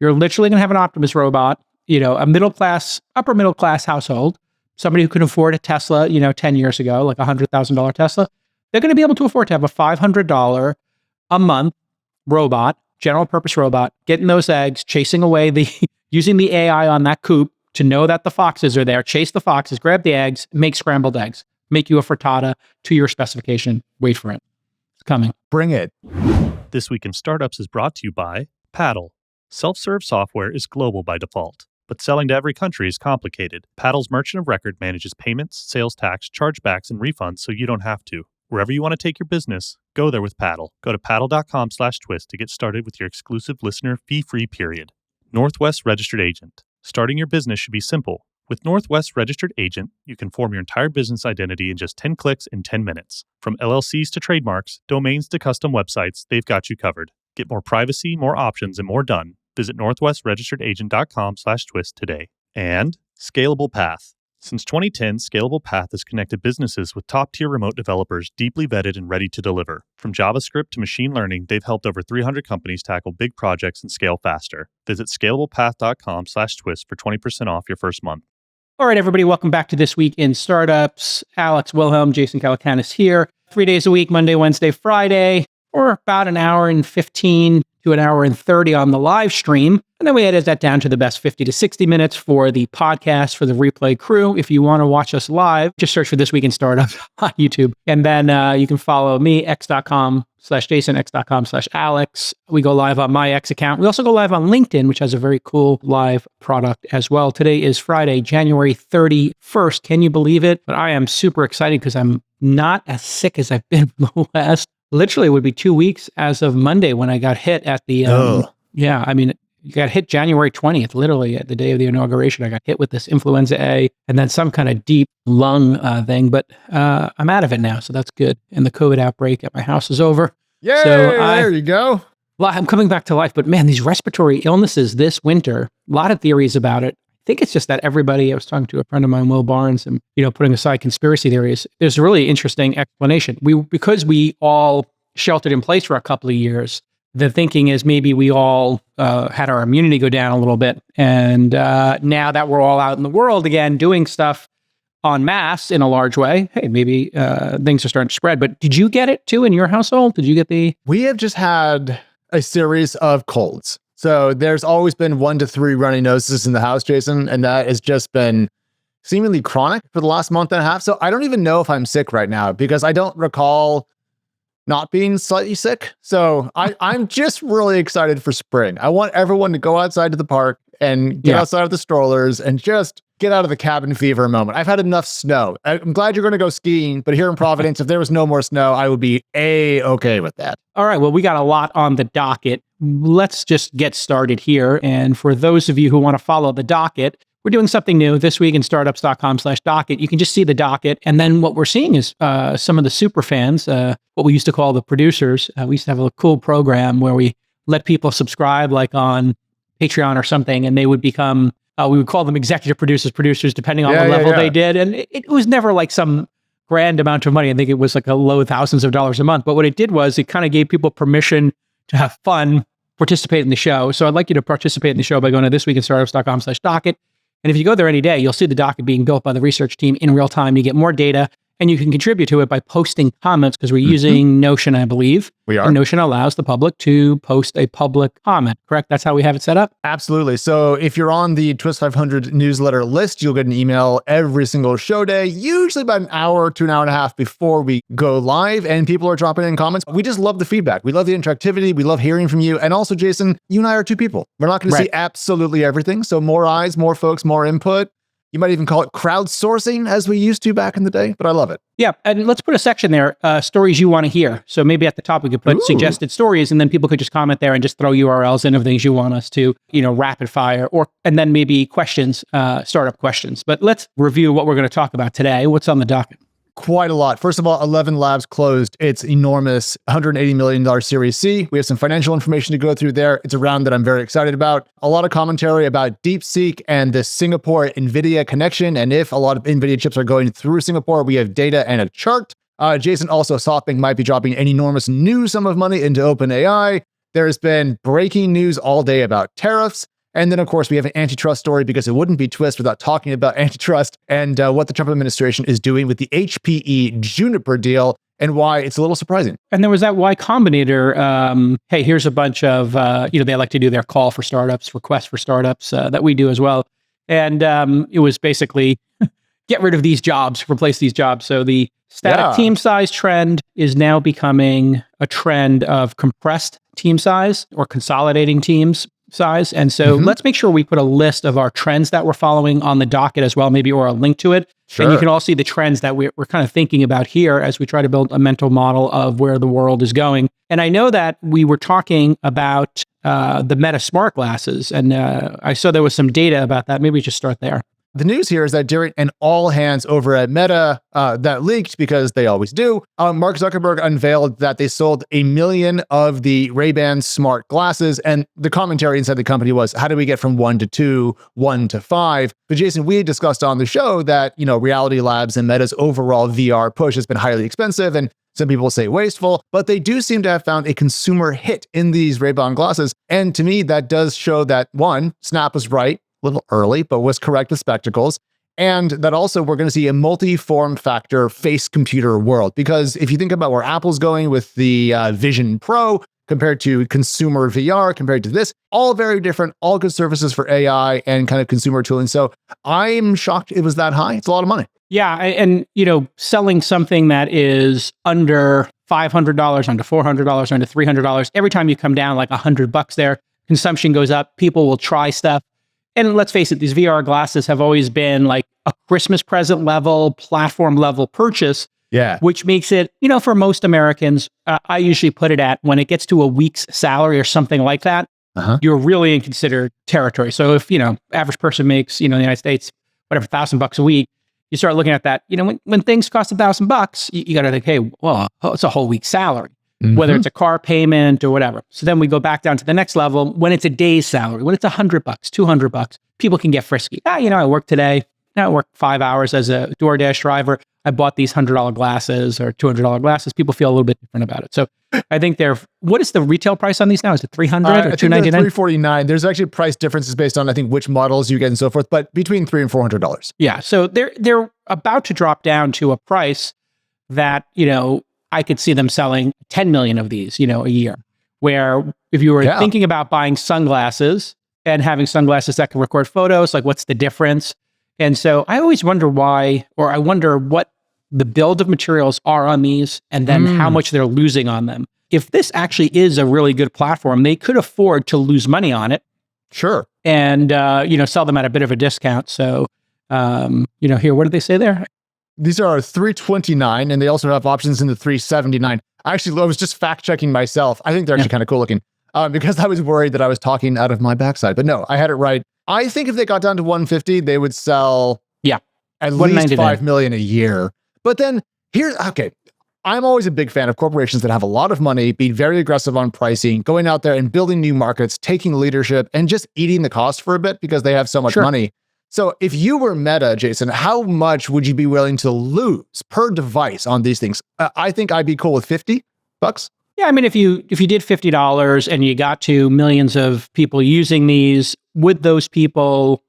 You're literally going to have an Optimus robot, a upper middle class household, somebody who can afford a Tesla, 10 years ago, like $100,000 Tesla. They're going to be able to afford to have a $500 a month robot, general purpose robot, getting those eggs, chasing away using the AI on that coop to know that the foxes are there, chase the foxes, grab the eggs, make scrambled eggs, make you a frittata to your specification. Wait for it. It's coming. Bring it. This Week in Startups is brought to you by Paddle. Self-serve software is global by default, but selling to every country is complicated. Paddle's merchant of record manages payments, sales tax, chargebacks, and refunds so you don't have to. Wherever you want to take your business, go there with Paddle. Go to paddle.com/twist to get started with your exclusive listener fee-free period. Northwest Registered Agent. Starting your business should be simple. With Northwest Registered Agent, you can form your entire business identity in just 10 clicks in 10 minutes. From LLCs to trademarks, domains to custom websites, they've got you covered. Get more privacy, more options, and more done. Visit northwestregisteredagent.com/twist today. And Scalable Path. Since 2010, Scalable Path has connected businesses with top-tier remote developers deeply vetted and ready to deliver. From JavaScript to machine learning, they've helped over 300 companies tackle big projects and scale faster. Visit scalablepath.com/twist for 20% off your first month. All right, everybody, welcome back to This Week in Startups. Alex Wilhelm, Jason Calacanis here. 3 days a week, Monday, Wednesday, Friday, or about an hour and 15 to an hour and 30 on the live stream. And then we edit that down to the best 50 to 60 minutes for the podcast, for the replay crew. If you want to watch us live, just search for This Week in Startups on YouTube. And then you can follow me, x.com/Jason, x.com/Alex. We go live on my X account. We also go live on LinkedIn, which has a very cool live product as well. Today is Friday, January 31st. Can you believe it? But I am super excited because I'm not as sick as I've been the last, literally it would be 2 weeks as of Monday when I got hit at the, you got hit January 20th, literally at the day of the inauguration. I got hit with this influenza A and then some kind of deep lung thing, but I'm out of it now, so that's good. And the COVID outbreak at my house is over. Yay, so there you go. I'm coming back to life, but man, these respiratory illnesses this winter, a lot of theories about it. I think it's just that everybody, I was talking to a friend of mine, Will Barnes, and, putting aside conspiracy theories, there's a really interesting explanation. Because we all sheltered in place for a couple of years, the thinking is maybe we all had our immunity go down a little bit. And now that we're all out in the world again, doing stuff en masse in a large way, hey, maybe things are starting to spread. But did you get it too in your household? Did you get the... We have just had a series of colds. So there's always been 1 to 3 runny noses in the house, Jason, and that has just been seemingly chronic for the last month and a half. So I don't even know if I'm sick right now because I don't recall not being slightly sick. So I'm just really excited for spring. I want everyone to go outside to the park and get outside of the strollers and just get out of the cabin fever moment. I've had enough snow. I'm glad you're going to go skiing, but here in Providence, if there was no more snow, I would be okay with that. All right, well, we got a lot on the docket. Let's just get started here. And for those of you who want to follow the docket, we're doing something new this week in startups.com/docket. You can just see the docket. And then what we're seeing is some of the super fans, what we used to call the producers. We used to have a cool program where we let people subscribe like on Patreon or something, and they would become, we would call them executive producers, depending on the level they did. And it was never like some grand amount of money. I think it was like a low thousands of dollars a month. But what it did was it kind of gave people permission to have fun, participate in the show. So I'd like you to participate in the show by going to thisweekinstartups.com/docket. And if you go there any day, you'll see the docket being built by the research team in real time. You get more data, and you can contribute to it by posting comments because we're using Notion, I believe. We are. And Notion allows the public to post a public comment, correct? That's how we have it set up? Absolutely. So if you're on the Twist 500 newsletter list, you'll get an email every single show day, usually about an hour to an hour and a half before we go live, and people are dropping in comments. We just love the feedback. We love the interactivity. We love hearing from you. And also, Jason, you and I are two people. We're not going to see absolutely everything. So more eyes, more folks, more input. You might even call it crowdsourcing as we used to back in the day, but I love it. Yeah, and let's put a section there, stories you want to hear. So maybe at the top we could put suggested stories, and then people could just comment there and just throw URLs in of things you want us to, rapid fire, and then maybe questions, startup questions. But let's review what we're going to talk about today. What's on the docket? Quite a lot. First of all, ElevenLabs closed its enormous $180 million Series C. We have some financial information to go through there. It's a round that I'm very excited about. A lot of commentary about DeepSeek and the Singapore NVIDIA connection. And if a lot of NVIDIA chips are going through Singapore, we have data and a chart. Jason, also SoftBank might be dropping an enormous new sum of money into OpenAI. There's been breaking news all day about tariffs. And then, of course, we have an antitrust story because it wouldn't be Twist without talking about antitrust and what the Trump administration is doing with the HPE Juniper deal and why it's a little surprising. And there was that Y Combinator. Hey, here's a bunch of, they like to do their call for startups, request for startups that we do as well. And it was basically get rid of these jobs, replace these jobs. So the static team size trend is now becoming a trend of compressed team size or consolidating teams size. And so let's make sure we put a list of our trends that we're following on the docket as well, maybe, or a link to it. Sure. And you can all see the trends that we're kind of thinking about here as we try to build a mental model of where the world is going. And I know that we were talking about the Meta smart glasses, and I saw there was some data about that. Maybe we just start there. The news here is that during an all hands over at Meta that leaked because they always do, Mark Zuckerberg unveiled that they sold 1 million of the Ray-Ban smart glasses. And the commentary inside the company was, how do we get from 1 to 2, 1 to 5? But Jason, we had discussed on the show that, ElevenLabs and Meta's overall VR push has been highly expensive and some people say wasteful, but they do seem to have found a consumer hit in these Ray-Ban glasses. And to me, that does show that, one, Snap was right, little early, but was correct with spectacles. And that also we're going to see a multi-form factor face computer world. Because if you think about where Apple's going with the Vision Pro compared to consumer VR, compared to this, all very different, all good services for AI and kind of consumer tooling. So I'm shocked it was that high. It's a lot of money. Yeah. And, selling something that is under $500, under $400, under $300, every time you come down like $100 there, consumption goes up, people will try stuff. And let's face it, these VR glasses have always been like a Christmas present level, platform level purchase. Yeah. Which makes it, for most Americans, I usually put it at when it gets to a week's salary or something like that, you're really in considered territory. So if, average person makes, in the United States, whatever, $1,000 a week, you start looking at that, when things cost $1,000, you got to think, hey, well, it's a whole week's salary. Whether it's a car payment or whatever. So then we go back down to the next level when it's a day's salary, when it's $100, $200, people can get frisky. I work today. I work 5 hours as a DoorDash driver. I bought these $100 glasses or $200 glasses. People feel a little bit different about it. So I think what is the retail price on these now? Is it $300 or $299? $349. There's actually price differences based on, I think, which models you get and so forth, but between $300 and $400. Yeah. So they're about to drop down to a price that, I could see them selling 10 million of these, a year. Where if you were thinking about buying sunglasses and having sunglasses that can record photos, like what's the difference? And so I always wonder why, or I wonder what the build of materials are on these and then how much they're losing on them. If this actually is a really good platform, they could afford to lose money on it. Sure. And, sell them at a bit of a discount. So, here, what did they say there? These are $329, and they also have options in the $379. Actually, I was just fact checking myself. I think they're actually kind of cool looking because I was worried that I was talking out of my backside. But no, I had it right. I think if they got down to 150, they would sell at least 5 million a year. But then I'm always a big fan of corporations that have a lot of money, being very aggressive on pricing, going out there and building new markets, taking leadership, and just eating the cost for a bit because they have so much money. So if you were Meta, Jason, how much would you be willing to lose per device on these things? I think I'd be cool with $50. Yeah, I mean, if you did $50 and you got to millions of people using these, would those people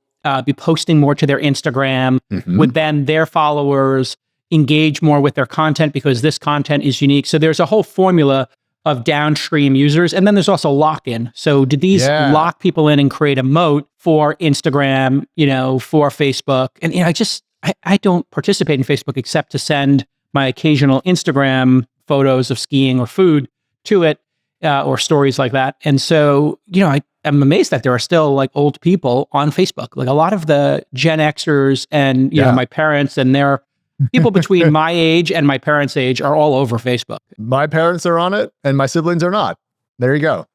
be posting more to their Instagram? Would then their followers engage more with their content because this content is unique? So there's a whole formula of downstream users. And then there's also lock-in. So did these lock people in and create a moat for Instagram, for Facebook? And I don't participate in Facebook except to send my occasional Instagram photos of skiing or food to it, or stories like that. And so, I'm amazed that there are still like old people on Facebook. Like a lot of the Gen Xers and, my parents and their people between my age and my parents' age are all over Facebook. My parents are on it and my siblings are not. There you go.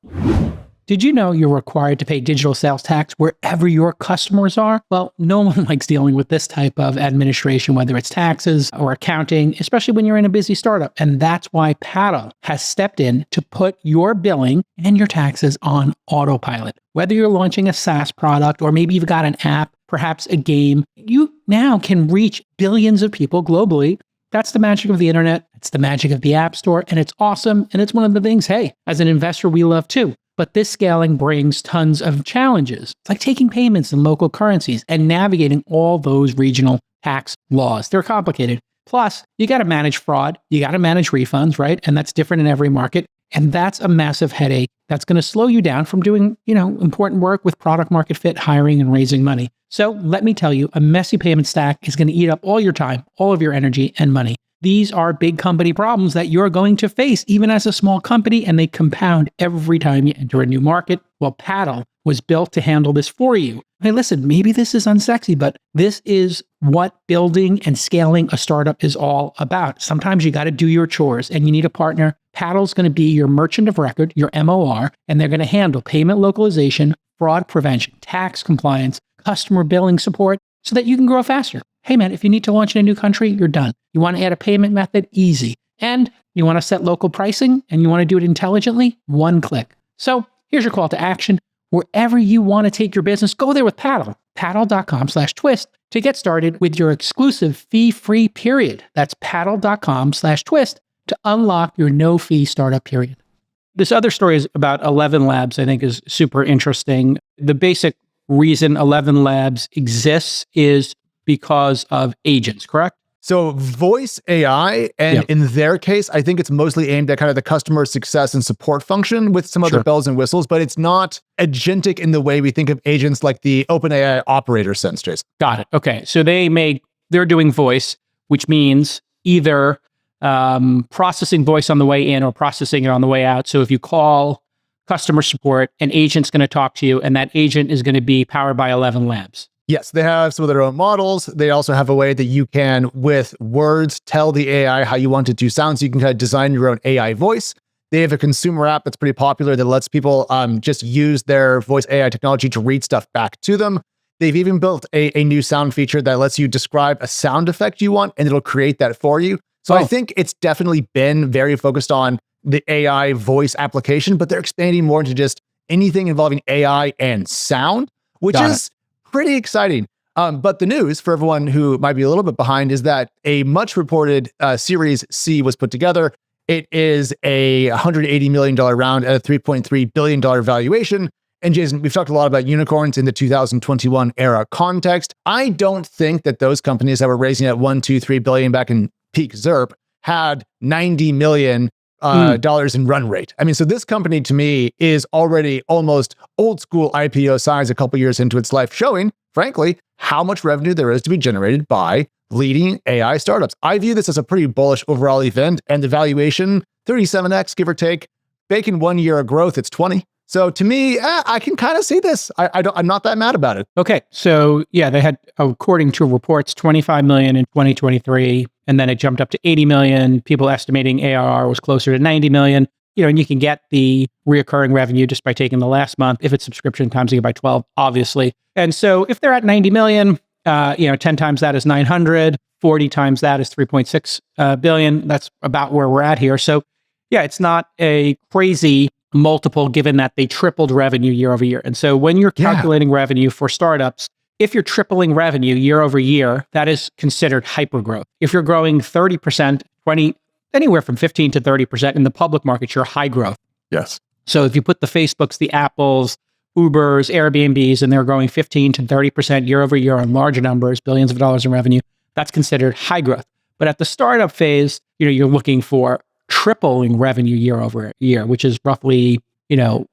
Did you know you're required to pay digital sales tax wherever your customers are? Well, no one likes dealing with this type of administration, whether it's taxes or accounting, especially when you're in a busy startup. And that's why Paddle has stepped in to put your billing and your taxes on autopilot. Whether you're launching a SaaS product or maybe you've got an app, perhaps a game, you now can reach billions of people globally. That's the magic of the internet. It's the magic of the App Store, and it's awesome. And it's one of the things, hey, as an investor, we love too. But this scaling brings tons of challenges. It's like taking payments in local currencies and navigating all those regional tax laws. They're complicated. Plus, you got to manage fraud. You got to manage refunds, right? And that's different in every market. And that's a massive headache that's going to slow you down from doing, important work with product market fit, hiring, and raising money. So let me tell you, a messy payment stack is going to eat up all your time, all of your energy and money. These are big company problems that you're going to face even as a small company, and they compound every time you enter a new market. Well, Paddle was built to handle this for you. Hey, listen, maybe this is unsexy, but this is what building and scaling a startup is all about. Sometimes you got to do your chores and you need a partner. Paddle's going to be your merchant of record, your MOR, and they're going to handle payment localization, fraud prevention, tax compliance, customer billing support, so that you can grow faster. Hey man, if you need to launch in a new country, you're done. You want to add a payment method? Easy. And you want to set local pricing and you want to do it intelligently? One click. So here's your call to action. Wherever you want to take your business, go there with Paddle. Paddle.com/twist to get started with your exclusive fee-free period. That's paddle.com/twist to unlock your no-fee startup period. This other story is about ElevenLabs, I think is super interesting. The basic reason ElevenLabs exists is because of agents, correct? So voice AI, and in their case, I think it's mostly aimed at kind of the customer success and support function with some other bells and whistles, but it's not agentic in the way we think of agents like the OpenAI operator sense, Jason. Got it. Okay. So they're doing voice, which means either processing voice on the way in or processing it on the way out. So if you call customer support, an agent's going to talk to you, and that agent is going to be powered by ElevenLabs. Yes, they have some of their own models. They also have a way that you can, with words, tell the AI how you want it to sound. So you can kind of design your own AI voice. They have a consumer app that's pretty popular that lets people just use their voice AI technology to read stuff back to them. They've even built a new sound feature that lets you describe a sound effect you want, and it'll create that for you. So I think it's definitely been very focused on the AI voice application, but they're expanding more into just anything involving AI and sound, which is pretty exciting. But the news for everyone who might be a little bit behind is that a much reported Series C was put together. It is a $180 million round at a $3.3 billion valuation. And Jason, we've talked a lot about unicorns in the 2021 era context. I don't think that those companies that were raising at $1, $2, $3 billion back in peak ZERP had $90 million dollars in run rate. I mean, so this company to me is already almost old school IPO size a couple years into its life, showing, frankly, how much revenue there is to be generated by leading AI startups. I view this as a pretty bullish overall event, and the valuation, 37x, give or take. Bacon 1 year of growth, it's 20. So to me, I can kind of see this. I'm not that mad about it. Okay. So yeah, they had, according to reports, 25 million in 2023, and then it jumped up to 80 million. People estimating ARR was closer to 90 million. And you can get the reoccurring revenue just by taking the last month. If it's subscription, times it by 12, obviously. And so if they're at 90 million, 10 times that is 900, 40 times that is 3.6 billion. That's about where we're at here. So yeah, it's not a crazy multiple given that they tripled revenue year over year. And so when you're calculating revenue for startups, if you're tripling revenue year over year, that is considered hypergrowth. If you're growing 30%, anywhere from 15 to 30% in the public market, you're high growth. Yes. So if you put the Facebooks, the Apples, Ubers, Airbnbs, and they're growing 15 to 30% year over year on larger numbers, billions of dollars in revenue, that's considered high growth. But at the startup phase, you're looking for tripling revenue year over year, which is roughly,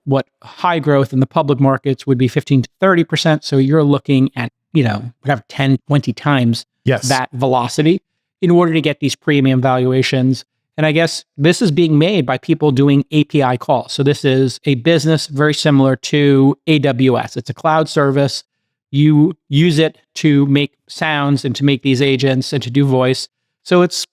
what high growth in the public markets would be 15 to 30%. So you're looking at, 10, 20 times that velocity in order to get these premium valuations. And I guess this is being made by people doing API calls. So this is a business very similar to AWS. It's a cloud service. You use it to make sounds and to make these agents and to do voice. So it's,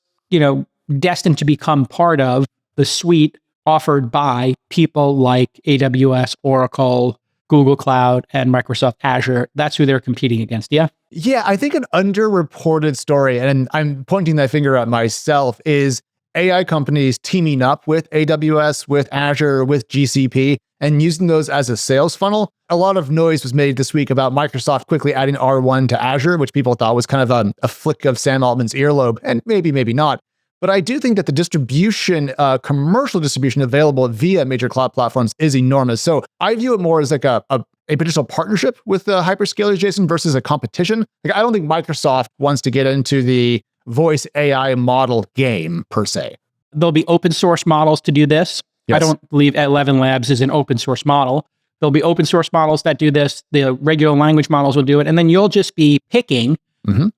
destined to become part of the suite offered by people like AWS, Oracle, Google Cloud, and Microsoft Azure. That's who they're competing against. Yeah. Yeah, I think an underreported story, and I'm pointing that finger at myself, is AI companies teaming up with AWS, with Azure, with GCP, and using those as a sales funnel. A lot of noise was made this week about Microsoft quickly adding R1 to Azure, which people thought was kind of a flick of Sam Altman's earlobe, and maybe not. But I do think that the distribution, commercial distribution available via major cloud platforms is enormous. So I view it more as like a potential partnership with the hyperscalers, Jason, versus a competition. Like, I don't think Microsoft wants to get into the voice AI model game per se. There'll be open source models to do this. Yes. I don't believe ElevenLabs is an open source model. There'll be open source models that do this. The regular language models will do it. And then you'll just be picking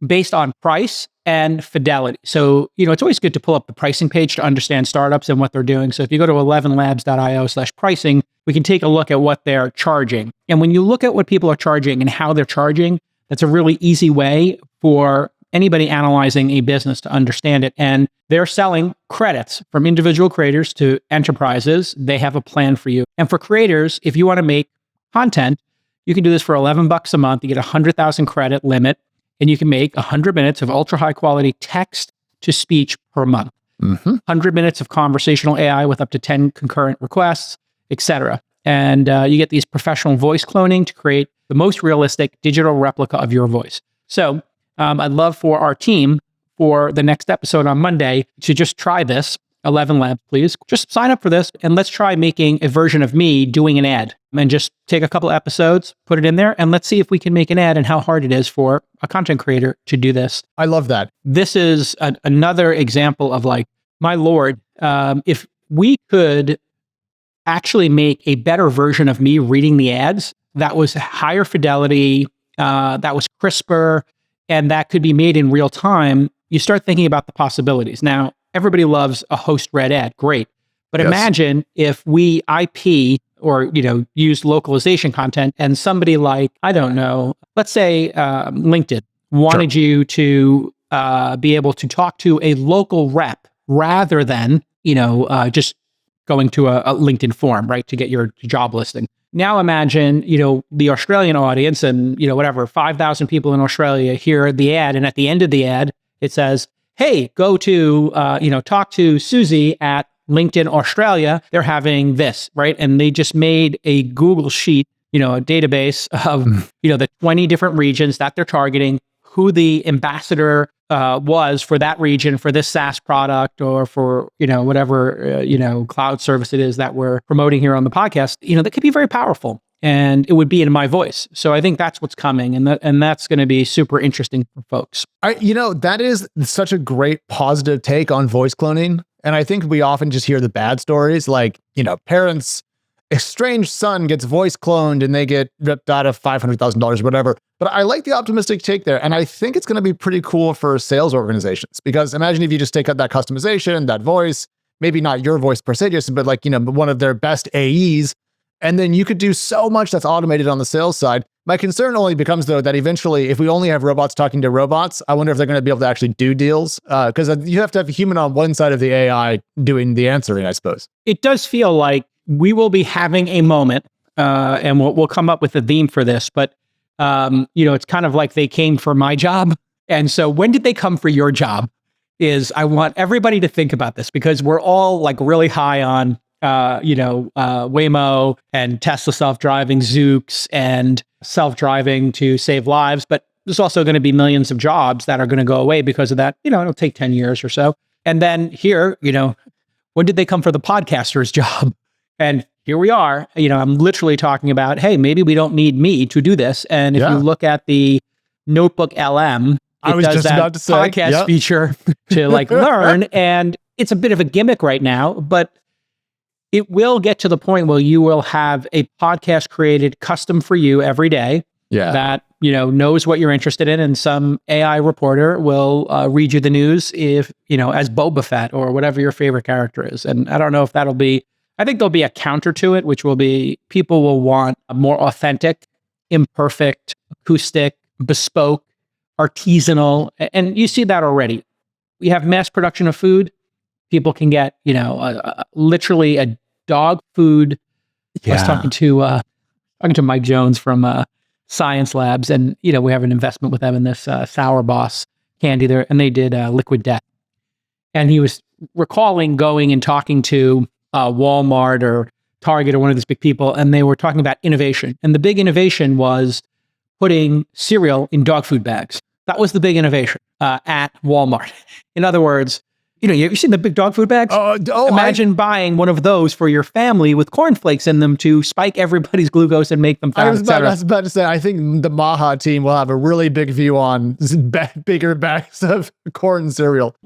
based on price and fidelity. So, it's always good to pull up the pricing page to understand startups and what they're doing. So if you go to elevenlabs.io/pricing, we can take a look at what they're charging. And when you look at what people are charging and how they're charging, that's a really easy way for anybody analyzing a business to understand it. And they're selling credits from individual creators to enterprises. They have a plan for you. And for creators, if you want to make content, you can do this for $11 a month. You get a 100,000 credit limit, and you can make 100 minutes of ultra high quality text to speech per month. 100 minutes of conversational AI with up to 10 concurrent requests, etc. And you get these professional voice cloning to create the most realistic digital replica of your voice. So I'd love for our team for the next episode on Monday to just try this. ElevenLabs, please. Just sign up for this and let's try making a version of me doing an ad, and just take a couple episodes, put it in there, and let's see if we can make an ad and how hard it is for a content creator to do this. I love that. This is another example of like, my Lord, if we could actually make a better version of me reading the ads that was higher fidelity, that was crisper, and that could be made in real time, you start thinking about the possibilities. Now, everybody loves a host-read ad, great. But imagine if we IP or, use localization content and somebody like, I don't know, let's say LinkedIn wanted you to be able to talk to a local rep rather than, just going to a LinkedIn form, right, to get your job listing. Now imagine, the Australian audience and, 5,000 people in Australia hear the ad. And at the end of the ad, it says, hey, go to, talk to Susie at LinkedIn Australia. They're having this, right? And they just made a Google sheet, a database of, the 20 different regions that they're targeting, who the ambassador was for that region, for this SaaS product, or for, whatever, cloud service it is that we're promoting here on the podcast, that could be very powerful. And it would be in my voice. So I think that's what's coming. And that's going to be super interesting for folks. That is such a great positive take on voice cloning. And I think we often just hear the bad stories, like, parents, estranged son gets voice cloned and they get ripped out of $500,000 or whatever. But I like the optimistic take there. And I think it's going to be pretty cool for sales organizations, because imagine if you just take out that customization, that voice, maybe not your voice per se, Jason, but like, one of their best AEs. And then you could do so much that's automated on the sales side. My concern only becomes, though, that eventually, if we only have robots talking to robots, I wonder if they're going to be able to actually do deals. Because you have to have a human on one side of the AI doing the answering, I suppose. It does feel like we will be having a moment, and we'll come up with a theme for this. But, it's kind of like they came for my job. And so when did they come for your job? I want everybody to think about this, because we're all like really high on Waymo and Tesla self-driving, Zoox and self-driving to save lives. But there's also going to be millions of jobs that are going to go away because of that. It'll take 10 years or so. And then here, when did they come for the podcaster's job? And here we are, I'm literally talking about, hey, maybe we don't need me to do this. And if you look at the Notebook LM, it does that podcast feature to like learn. And it's a bit of a gimmick right now, but it will get to the point where you will have a podcast created custom for you every day that, knows what you're interested in. And some AI reporter will read you the news as Boba Fett or whatever your favorite character is. And I don't know if I think there'll be a counter to it, which will be people will want a more authentic, imperfect, acoustic, bespoke, artisanal. And you see that already. We have mass production of food. People can get, literally a dog food. I was talking to Mike Jones from Science Labs, and we have an investment with them in this Sour Boss candy there, and they did Liquid Death. And he was recalling going and talking to Walmart or Target or one of these big people, and they were talking about innovation. And the big innovation was putting cereal in dog food bags. That was the big innovation at Walmart. In other words, You seen the big dog food bags? Imagine buying one of those for your family with cornflakes in them to spike everybody's glucose and make them fat. I was about to say, I think the Maha team will have a really big view on bigger bags of corn cereal.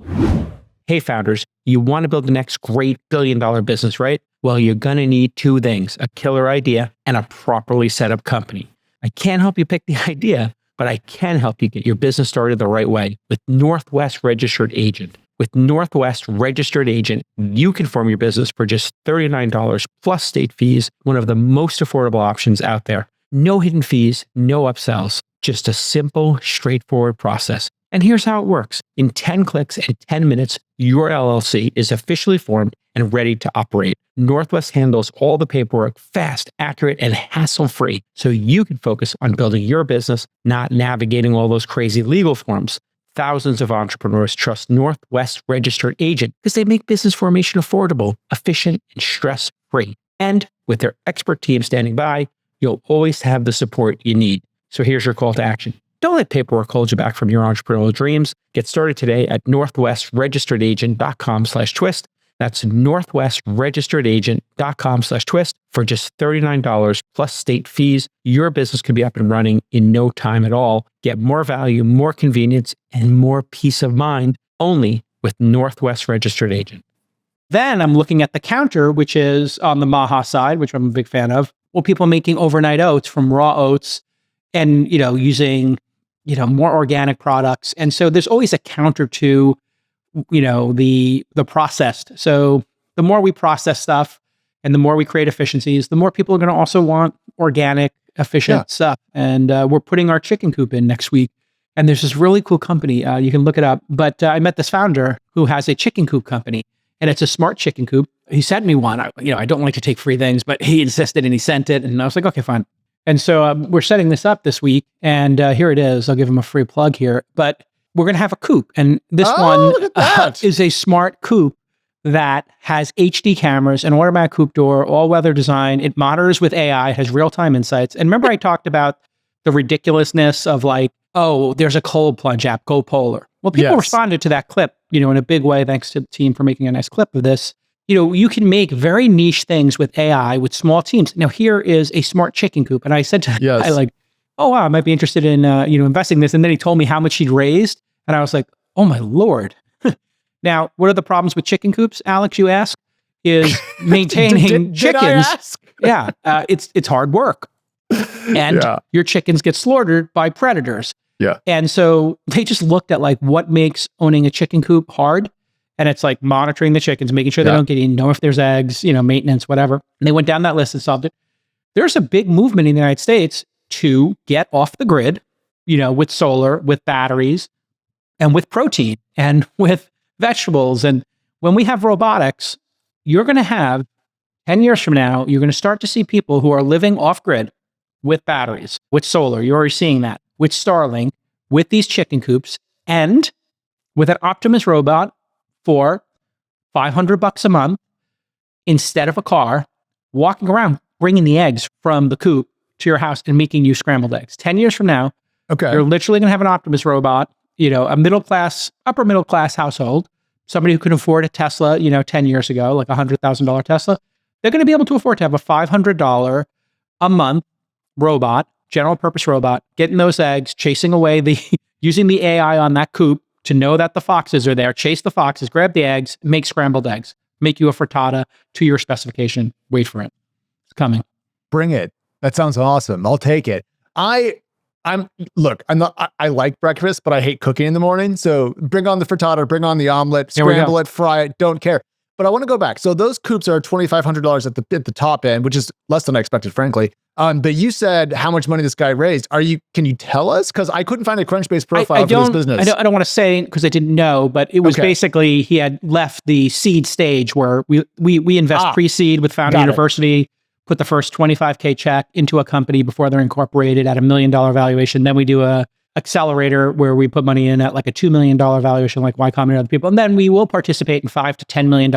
Hey, founders, you want to build the next great billion-dollar business, right? Well, you're going to need two things, a killer idea and a properly set up company. I can't help you pick the idea, but I can help you get your business started the right way with Northwest Registered Agent. With Northwest Registered Agent, you can form your business for just $39 plus state fees, one of the most affordable options out there. No hidden fees, no upsells, just a simple, straightforward process. And here's how it works. In 10 clicks and 10 minutes, your LLC is officially formed and ready to operate. Northwest handles all the paperwork fast, accurate, and hassle-free, so you can focus on building your business, not navigating all those crazy legal forms. Thousands of entrepreneurs trust Northwest Registered Agent because they make business formation affordable, efficient, and stress-free. And with their expert team standing by, you'll always have the support you need. So here's your call to action. Don't let paperwork hold you back from your entrepreneurial dreams. Get started today at northwestregisteredagent.com/twist. That's northwestregisteredagent.com/twist for just $39 plus state fees. Your business could be up and running in no time at all. Get more value, more convenience, and more peace of mind only with Northwest Registered Agent. Then I'm looking at the counter, which is on the Maha side, which I'm a big fan of. Well, people making overnight oats from raw oats and, using, more organic products. And so there's always a counter to the processed. So the more we process stuff and the more we create efficiencies, the more people are going to also want organic, efficient stuff. And we're putting our chicken coop in next week. And there's this really cool company. You can look it up. But I met this founder who has a chicken coop company, and it's a smart chicken coop. He sent me one. I don't like to take free things, but he insisted and he sent it. And I was like, okay, fine. And so we're setting this up this week. And here it is. I'll give him a free plug here. But we're going to have a coop. And this one is a smart coop that has HD cameras, an automatic coop door, all-weather design. It monitors with AI, has real-time insights. And remember I talked about the ridiculousness of there's a cold plunge app, go polar. Well, people responded to that clip, in a big way, thanks to the team for making a nice clip of this. You can make very niche things with AI with small teams. Now, here is a smart chicken coop. And I said to him, oh, wow, I might be interested in, investing in this. And then he told me how much he'd raised. And I was like, oh, my Lord. Now, what are the problems with chicken coops, Alex, you ask? Is maintaining chickens. It's hard work. And your chickens get slaughtered by predators. Yeah. And so they just looked at what makes owning a chicken coop hard. And it's monitoring the chickens, making sure they don't get eaten, know if there's eggs, maintenance, whatever. And they went down that list and solved it. There's a big movement in the United States to get off the grid, with solar, with batteries, and with protein, and with vegetables. And when we have robotics, you're going to have, 10 years from now, you're going to start to see people who are living off grid with batteries, with solar. You're already seeing that. With Starlink, with these chicken coops, and with an Optimus robot for $500 a month instead of a car, walking around bringing the eggs from the coop to your house and making you scrambled eggs. 10 years from now, you're literally going to have an Optimus robot, a upper middle class household, somebody who could afford a Tesla, 10 years ago, like $100,000 Tesla. They're going to be able to afford to have a $500 a month robot, general purpose robot, getting those eggs, chasing away using the AI on that coop to know that the foxes are there, chase the foxes, grab the eggs, make scrambled eggs, make you a frittata to your specification. Wait for it. It's coming. Bring it. That sounds awesome. I'll take it. I like breakfast, but I hate cooking in the morning. So bring on the frittata, bring on the omelet, scramble it, fry it, don't care. But I want to go back. So those coops are $2,500 at the top end, which is less than I expected, frankly. But you said how much money this guy raised. Can you tell us? Because I couldn't find a Crunchbase profile for this business. I don't want to say because I didn't know, but it was basically he had left the seed stage where we invest pre-seed with Founder University, put the first $25K check into a company before they're incorporated at $1 million valuation. Then we do a accelerator where we put money in at a $2 million valuation, like Y Combinator and other people. And then we will participate in $5 to $10 million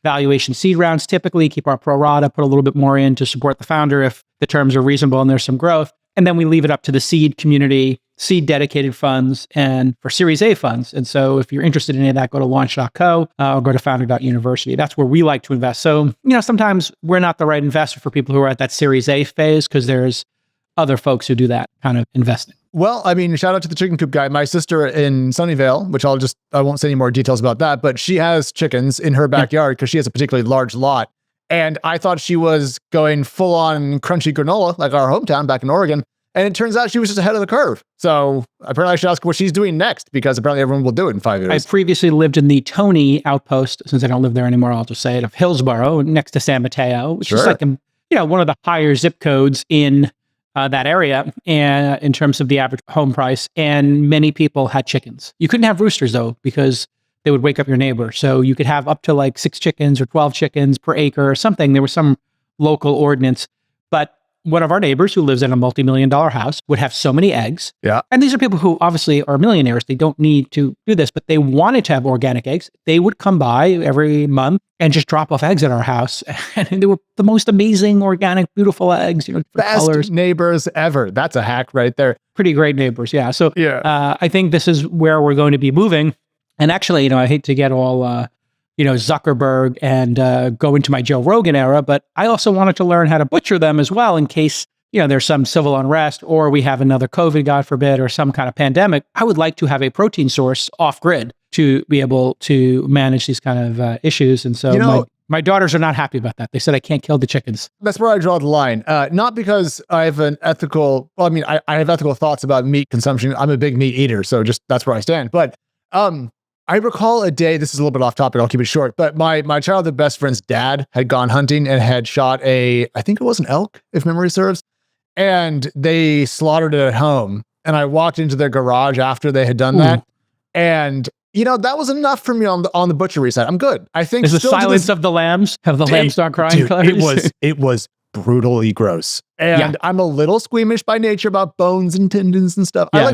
valuation seed rounds, typically keep our pro rata, put a little bit more in to support the founder if the terms are reasonable and there's some growth. And then we leave it up to the seed community, seed dedicated funds, and for Series A funds. And so if you're interested in any of that, go to launch.co or go to founder.university. That's where we like to invest. So, sometimes we're not the right investor for people who are at that Series A phase because there's other folks who do that kind of investing. Well, I mean, shout out to the chicken coop guy. My sister in Sunnyvale, which I won't say any more details about that, but she has chickens in her backyard because she has a particularly large lot. And I thought she was going full on crunchy granola, like our hometown back in Oregon. And it turns out she was just ahead of the curve. So apparently I should ask what she's doing next, because apparently everyone will do it in 5 years. I previously lived in the Tony outpost. Since I don't live there anymore, I'll just say it, of Hillsborough, next to San Mateo, which is like one of the higher zip codes in that area, and in terms of the average home price. And many people had chickens. You couldn't have roosters though, because they would wake up your neighbor. So you could have up to like 6 chickens or 12 chickens per acre or something. There was some local ordinance, but one of our neighbors who lives in a multi-million-dollar house would have so many eggs. Yeah. And these are people who obviously are millionaires. They don't need to do this, but they wanted to have organic eggs. They would come by every month and just drop off eggs at our house. And they were the most amazing, organic, beautiful eggs, different Best colors. neighbors ever. That's a hack right there. Pretty great neighbors. Yeah. So I think this is where we're going to be moving. And actually, I hate to get all, Zuckerberg and go into my Joe Rogan era, but I also wanted to learn how to butcher them as well in case, there's some civil unrest or we have another COVID, God forbid, or some kind of pandemic. I would like to have a protein source off grid to be able to manage these kind of issues. And so my daughters are not happy about that. They said I can't kill the chickens. That's where I draw the line. Not because I have I have ethical thoughts about meat consumption. I'm a big meat eater, so just that's where I stand. But I recall a day, this is a little bit off topic, I'll keep it short, but my childhood best friend's dad had gone hunting and had shot I think it was an elk, if memory serves, and they slaughtered it at home. And I walked into their garage after they had done that. And, that was enough for me on the butchery side. I'm good. I think is the silence of the lambs, have the lambs start crying? Dude, it was brutally gross. And I'm a little squeamish by nature about bones and tendons and stuff. Yeah,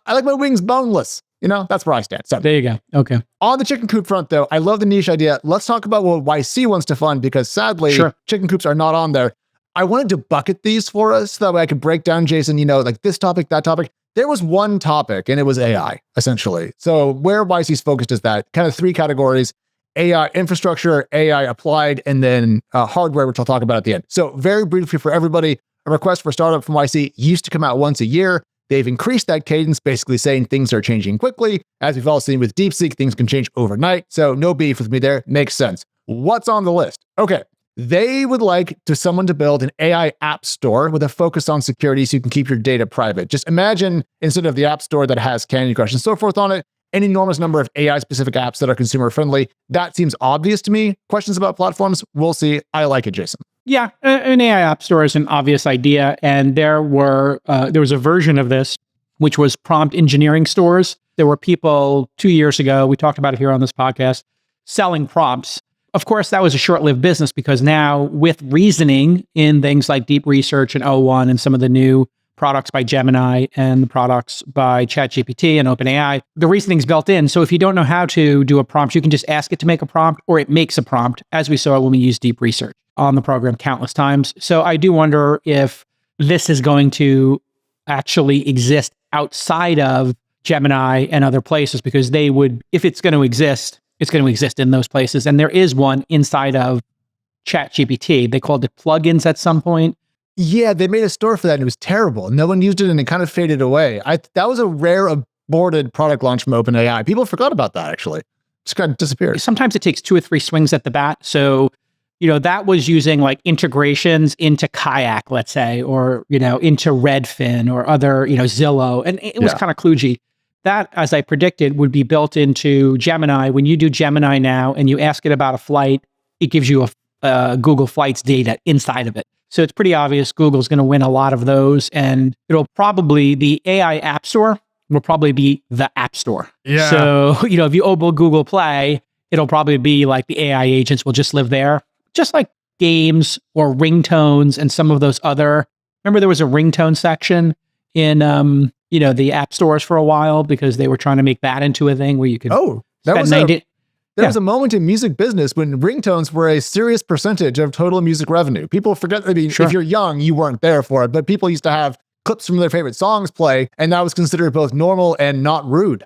I like my wings boneless. That's where I stand. So there you go. Okay. On the chicken coop front, though, I love the niche idea. Let's talk about what YC wants to fund, because sadly, chicken coops are not on there. I wanted to bucket these for us so that way I could break down, Jason, like this topic, that topic. There was one topic, and it was AI, essentially. So where YC's focused is that kind of 3 categories: AI infrastructure, AI applied, and then hardware, which I'll talk about at the end. So very briefly for everybody, a request for startup from YC used to come out once a year. They've increased that cadence, basically saying things are changing quickly. As we've all seen with DeepSeek, things can change overnight. So no beef with me there. Makes sense. What's on the list? Okay. They would like someone to build an AI app store with a focus on security so you can keep your data private. Just imagine, instead of the app store that has Candy Crush and so forth on it, an enormous number of AI-specific apps that are consumer-friendly. That seems obvious to me. Questions about platforms? We'll see. I like it, Jason. Yeah, an AI app store is an obvious idea, and there was a version of this which was prompt engineering stores. There were people 2 years ago, we talked about it here on this podcast, selling prompts. Of course, that was a short-lived business, because now with reasoning in things like deep research and O1 and some of the new products by Gemini and the products by ChatGPT and OpenAI, the reasoning's built in. So if you don't know how to do a prompt, you can just ask it to make a prompt, or it makes a prompt, as we saw when we used deep research on the program countless times. So I do wonder if this is going to actually exist outside of Gemini and other places, because they would, if it's going to exist, it's going to exist in those places. And there is one inside of ChatGPT. They called it plugins at some point. Yeah, they made a store for that and it was terrible. No one used it and it kind of faded away. That was a rare aborted product launch from OpenAI. People forgot about that, actually. Just kind of disappeared. Sometimes it takes 2 or 3 swings at the bat. So, that was using like integrations into Kayak, let's say, or, into Redfin or other, Zillow. And it was kind of kludgy. That, as I predicted, would be built into Gemini. When you do Gemini now and you ask it about a flight, it gives you a Google Flights data inside of it. So it's pretty obvious Google's going to win a lot of those. And the AI App Store will probably be the App Store. Yeah. So, if you open Google Play, it'll probably be like the AI agents will just live there. Just like games or ringtones and some of those other. Remember there was a ringtone section in the app stores for a while, because they were trying to make that into a thing where you could There was a moment in music business when ringtones were a serious percentage of total music revenue. People forget, if you're young, you weren't there for it, but people used to have clips from their favorite songs play, and that was considered both normal and not rude.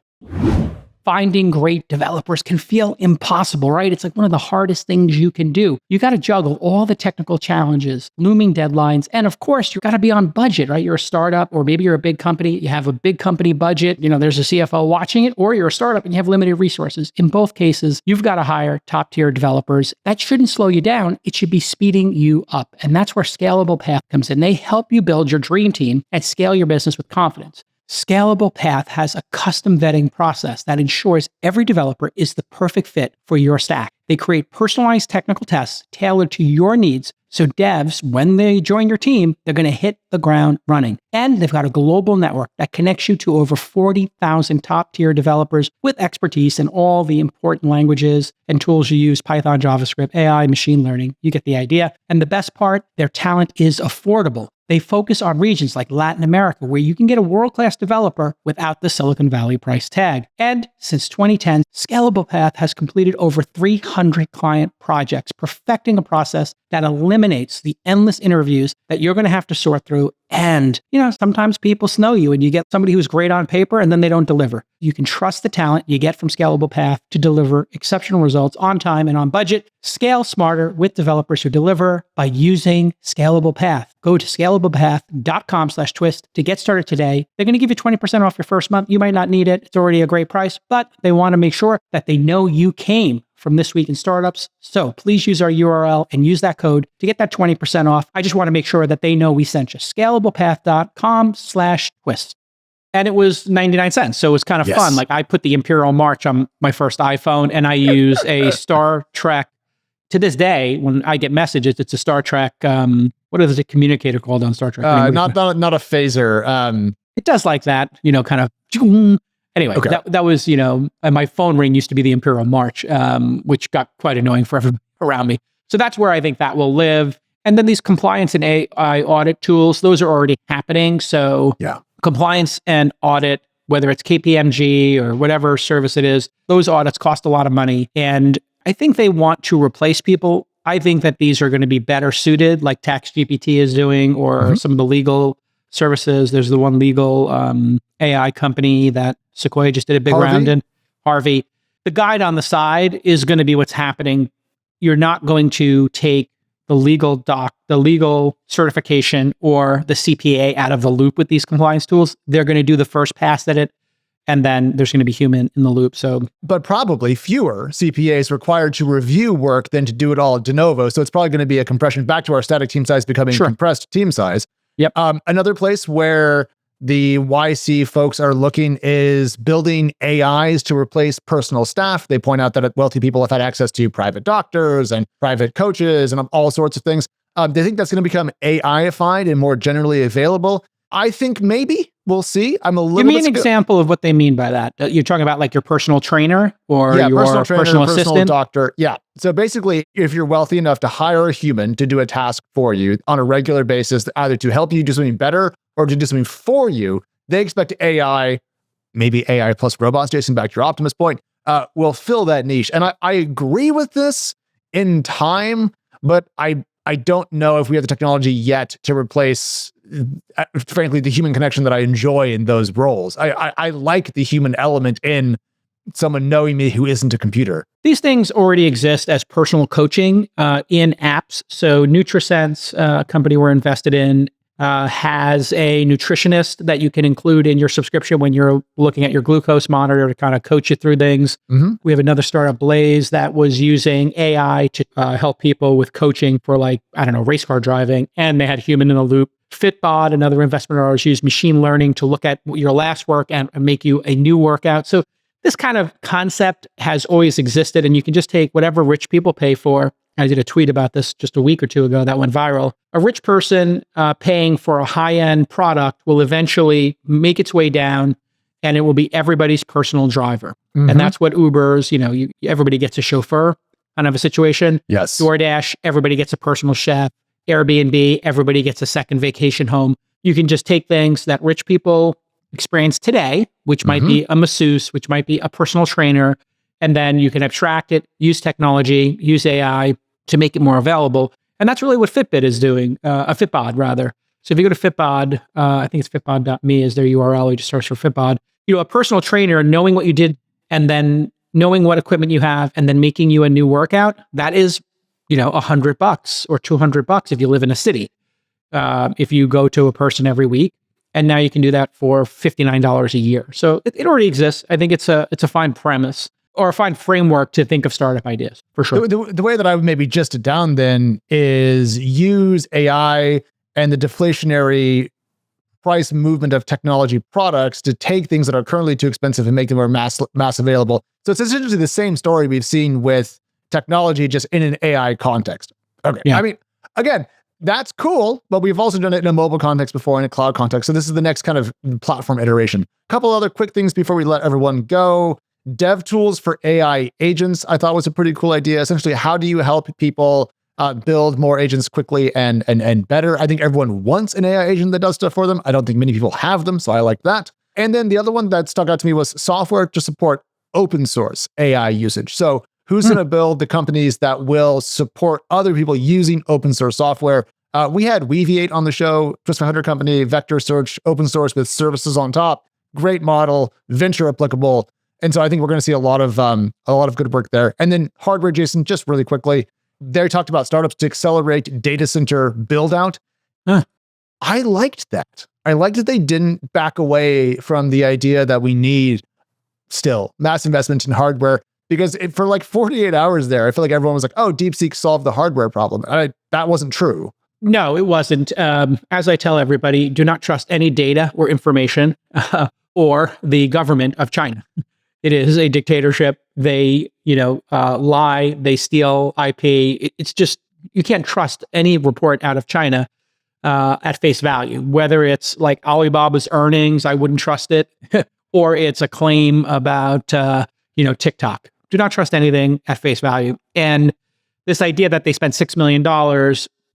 Finding great developers can feel impossible, right? It's like one of the hardest things you can do. You got to juggle all the technical challenges, looming deadlines, and of course, you got to be on budget, right? You're a startup, or maybe you're a big company, you have a big company budget, there's a CFO watching it, or you're a startup and you have limited resources. In both cases, you've got to hire top-tier developers. That shouldn't slow you down. It should be speeding you up. And that's where Scalable Path comes in. They help you build your dream team and scale your business with confidence. Scalable Path has a custom vetting process that ensures every developer is the perfect fit for your stack. They create personalized technical tests tailored to your needs, so devs, when they join your team, they're going to hit the ground running. And they've got a global network that connects you to over 40,000 top-tier developers with expertise in all the important languages and tools you use: Python, JavaScript, AI, machine learning. You get the idea. And the best part, their talent is affordable. They focus on regions like Latin America, where you can get a world-class developer without the Silicon Valley price tag. And since 2010, Scalable Path has completed over 300 client projects, perfecting a process that eliminates the endless interviews that you're going to have to sort through. And, sometimes people snow you and you get somebody who's great on paper and then they don't deliver. You can trust the talent you get from Scalable Path to deliver exceptional results on time and on budget. Scale smarter with developers who deliver by using Scalable Path. Go to scalablepath.com/twist to get started today. They're going to give you 20% off your first month. You might not need it. It's already a great price, but they want to make sure that they know you came from This Week in Startups. So please use our URL and use that code to get that 20% off. I just want to make sure that they know we sent you. Scalablepath.com/twist. And it was 99 cents. So it was kind of fun. Like, I put the Imperial March on my first iPhone, and I use a Star Trek. To this day, when I get messages, it's a Star Trek, what is the communicator called on Star Trek? Not a phaser. It does like that, kind of. Anyway, okay. that was, and my phone ring used to be the Imperial March, which got quite annoying for everyone around me. So that's where I think that will live. And then these compliance and AI audit tools, those are already happening. So compliance and audit, whether it's KPMG or whatever service it is, those audits cost a lot of money. And I think they want to replace people. I think that these are going to be better suited, like TaxGPT is doing, or some of the legal services. There's the one legal AI company that Sequoia just did a big round in, Harvey. The guide on the side is going to be what's happening. You're not going to take the legal certification or the CPA out of the loop with these compliance tools. They're going to do the first pass at it, and then there's going to be human in the loop. But probably fewer CPAs required to review work than to do it all de novo. So it's probably going to be a compression back to our static team size becoming compressed team size. Yep. Another place where the YC folks are looking is building AIs to replace personal staff. They point out that wealthy people have had access to private doctors and private coaches and all sorts of things. They think that's going to become AI-ified and more generally available. I think maybe. We'll see. I'm a little Give me an example of what they mean by that. You're talking about like your personal trainer or your personal trainer, personal assistant? Personal doctor. Yeah. So basically, if you're wealthy enough to hire a human to do a task for you on a regular basis, either to help you do something better or to do something for you, they expect AI, maybe AI plus robots, Jason, back to your Optimus point, will fill that niche. And I agree with this in time, but I don't know if we have the technology yet to replace, frankly, the human connection that I enjoy in those roles. I like the human element in someone knowing me who isn't a computer. These things already exist as personal coaching in apps. So NutriSense, a company we're invested in, has a nutritionist that you can include in your subscription when you're looking at your glucose monitor to kind of coach you through things. We have another startup, Blaze, that was using AI to help people with coaching for race car driving, and they had human in the loop. Fitbod, another investment of ours, used machine learning to look at your last work and make you a new workout. So this kind of concept has always existed, and you can just take whatever rich people pay for. I did a tweet about this just a week or two ago that went viral. A rich person paying for a high-end product will eventually make its way down, and it will be everybody's personal driver. And that's what Uber's, everybody gets a chauffeur kind of a situation. Yes. DoorDash, everybody gets a personal chef. Airbnb, everybody gets a second vacation home. You can just take things that rich people experience today, which might be a masseuse, which might be a personal trainer, and then you can abstract it, use technology, use AI to make it more available. And that's really what Fitbit is doing, Fitbod rather. So if you go to Fitbod, I think it's fitbod.me is their URL. You just search for Fitbod. A personal trainer knowing what you did and then knowing what equipment you have and then making you a new workout, that is, $100 or $200 if you live in a city. If you go to a person every week, and now you can do that for $59 a year. So it already exists. I think it's a fine premise or a fine framework to think of startup ideas, for sure. The way that I would maybe just it down then is use AI and the deflationary price movement of technology products to take things that are currently too expensive and make them more mass available. So it's essentially the same story we've seen with technology, just in an AI context. Okay. Yeah. I mean, again, that's cool, but we've also done it in a mobile context before, in a cloud context. So this is the next kind of platform iteration. A couple other quick things before we let everyone go. Dev tools for AI agents, I thought was a pretty cool idea. Essentially, how do you help people build more agents quickly and better? I think everyone wants an AI agent that does stuff for them. I don't think many people have them, so I like that. And then the other one that stuck out to me was software to support open source AI usage. So who's going to build the companies that will support other people using open source software? We had Weaviate on the show, just 500 company, vector search, open source with services on top. Great model, venture applicable. And so I think we're going to see a lot of good work there. And then hardware, Jason, just really quickly, they talked about startups to accelerate data center build out. I liked that. I liked that they didn't back away from the idea that we need still mass investment in hardware, because for like 48 hours there, I feel like everyone was like, oh, DeepSeek solved the hardware problem. That wasn't true. No, it wasn't. As I tell everybody, do not trust any data or information or the government of China. It is a dictatorship. They, lie, they steal IP. It's just, you can't trust any report out of China at face value, whether it's like Alibaba's earnings, I wouldn't trust it, or it's a claim about, TikTok. Do not trust anything at face value. And this idea that they spent $6 million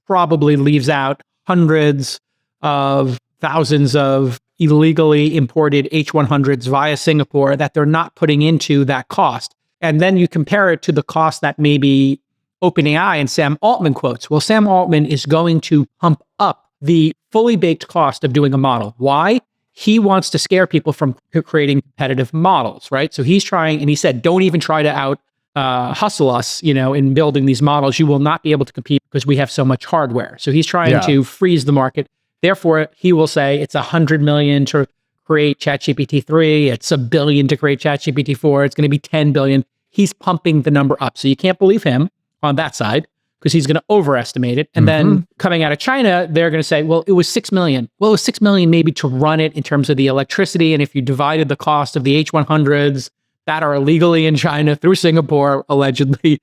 probably leaves out hundreds of thousands of illegally imported H100s via Singapore that they're not putting into that cost. And then you compare it to the cost that maybe OpenAI and Sam Altman quotes. Well, Sam Altman is going to pump up the fully baked cost of doing a model. Why? He wants to scare people from creating competitive models, right? So he's trying, and he said, don't even try to hustle us, in building these models. You will not be able to compete because we have so much hardware. So he's trying to freeze the market. Therefore, he will say it's $100 million to create ChatGPT 3. It's $1 billion to create ChatGPT 4. It's going to be $10 billion. He's pumping the number up. So you can't believe him on that side because he's going to overestimate it. And then coming out of China, they're going to say, well, it was $6 million. Well, it was $6 million maybe to run it in terms of the electricity. And if you divided the cost of the H100s that are illegally in China through Singapore, allegedly,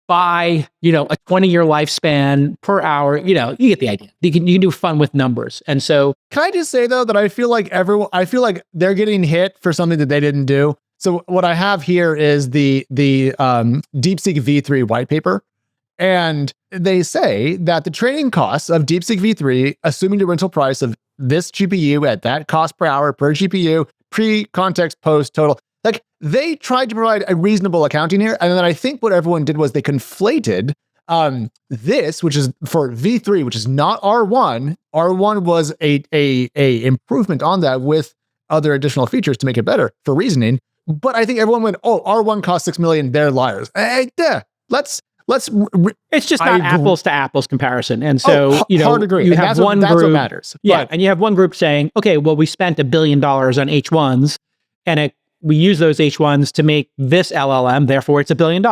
by, a 20-year lifespan per hour, you get the idea. You can do fun with numbers. And so, can I just say though, that I feel like they're getting hit for something that they didn't do. So what I have here is the DeepSeek V3 white paper. And they say that the training costs of DeepSeek V3, assuming the rental price of this GPU at that cost per hour per GPU, pre-context, post, total, like they tried to provide a reasonable accounting here. And then I think what everyone did was they conflated this, which is for V3, which is not R1. R1 was a improvement on that with other additional features to make it better for reasoning. But I think everyone went, oh, R1 cost $6 million, they're liars. It's just not apples to apples comparison. And so, hard agree. You have one group, that's what matters. Yeah. And you have one group saying, okay, well, we spent $1 billion on H1s and we use those H1s to make this LLM, therefore it's $1 billion.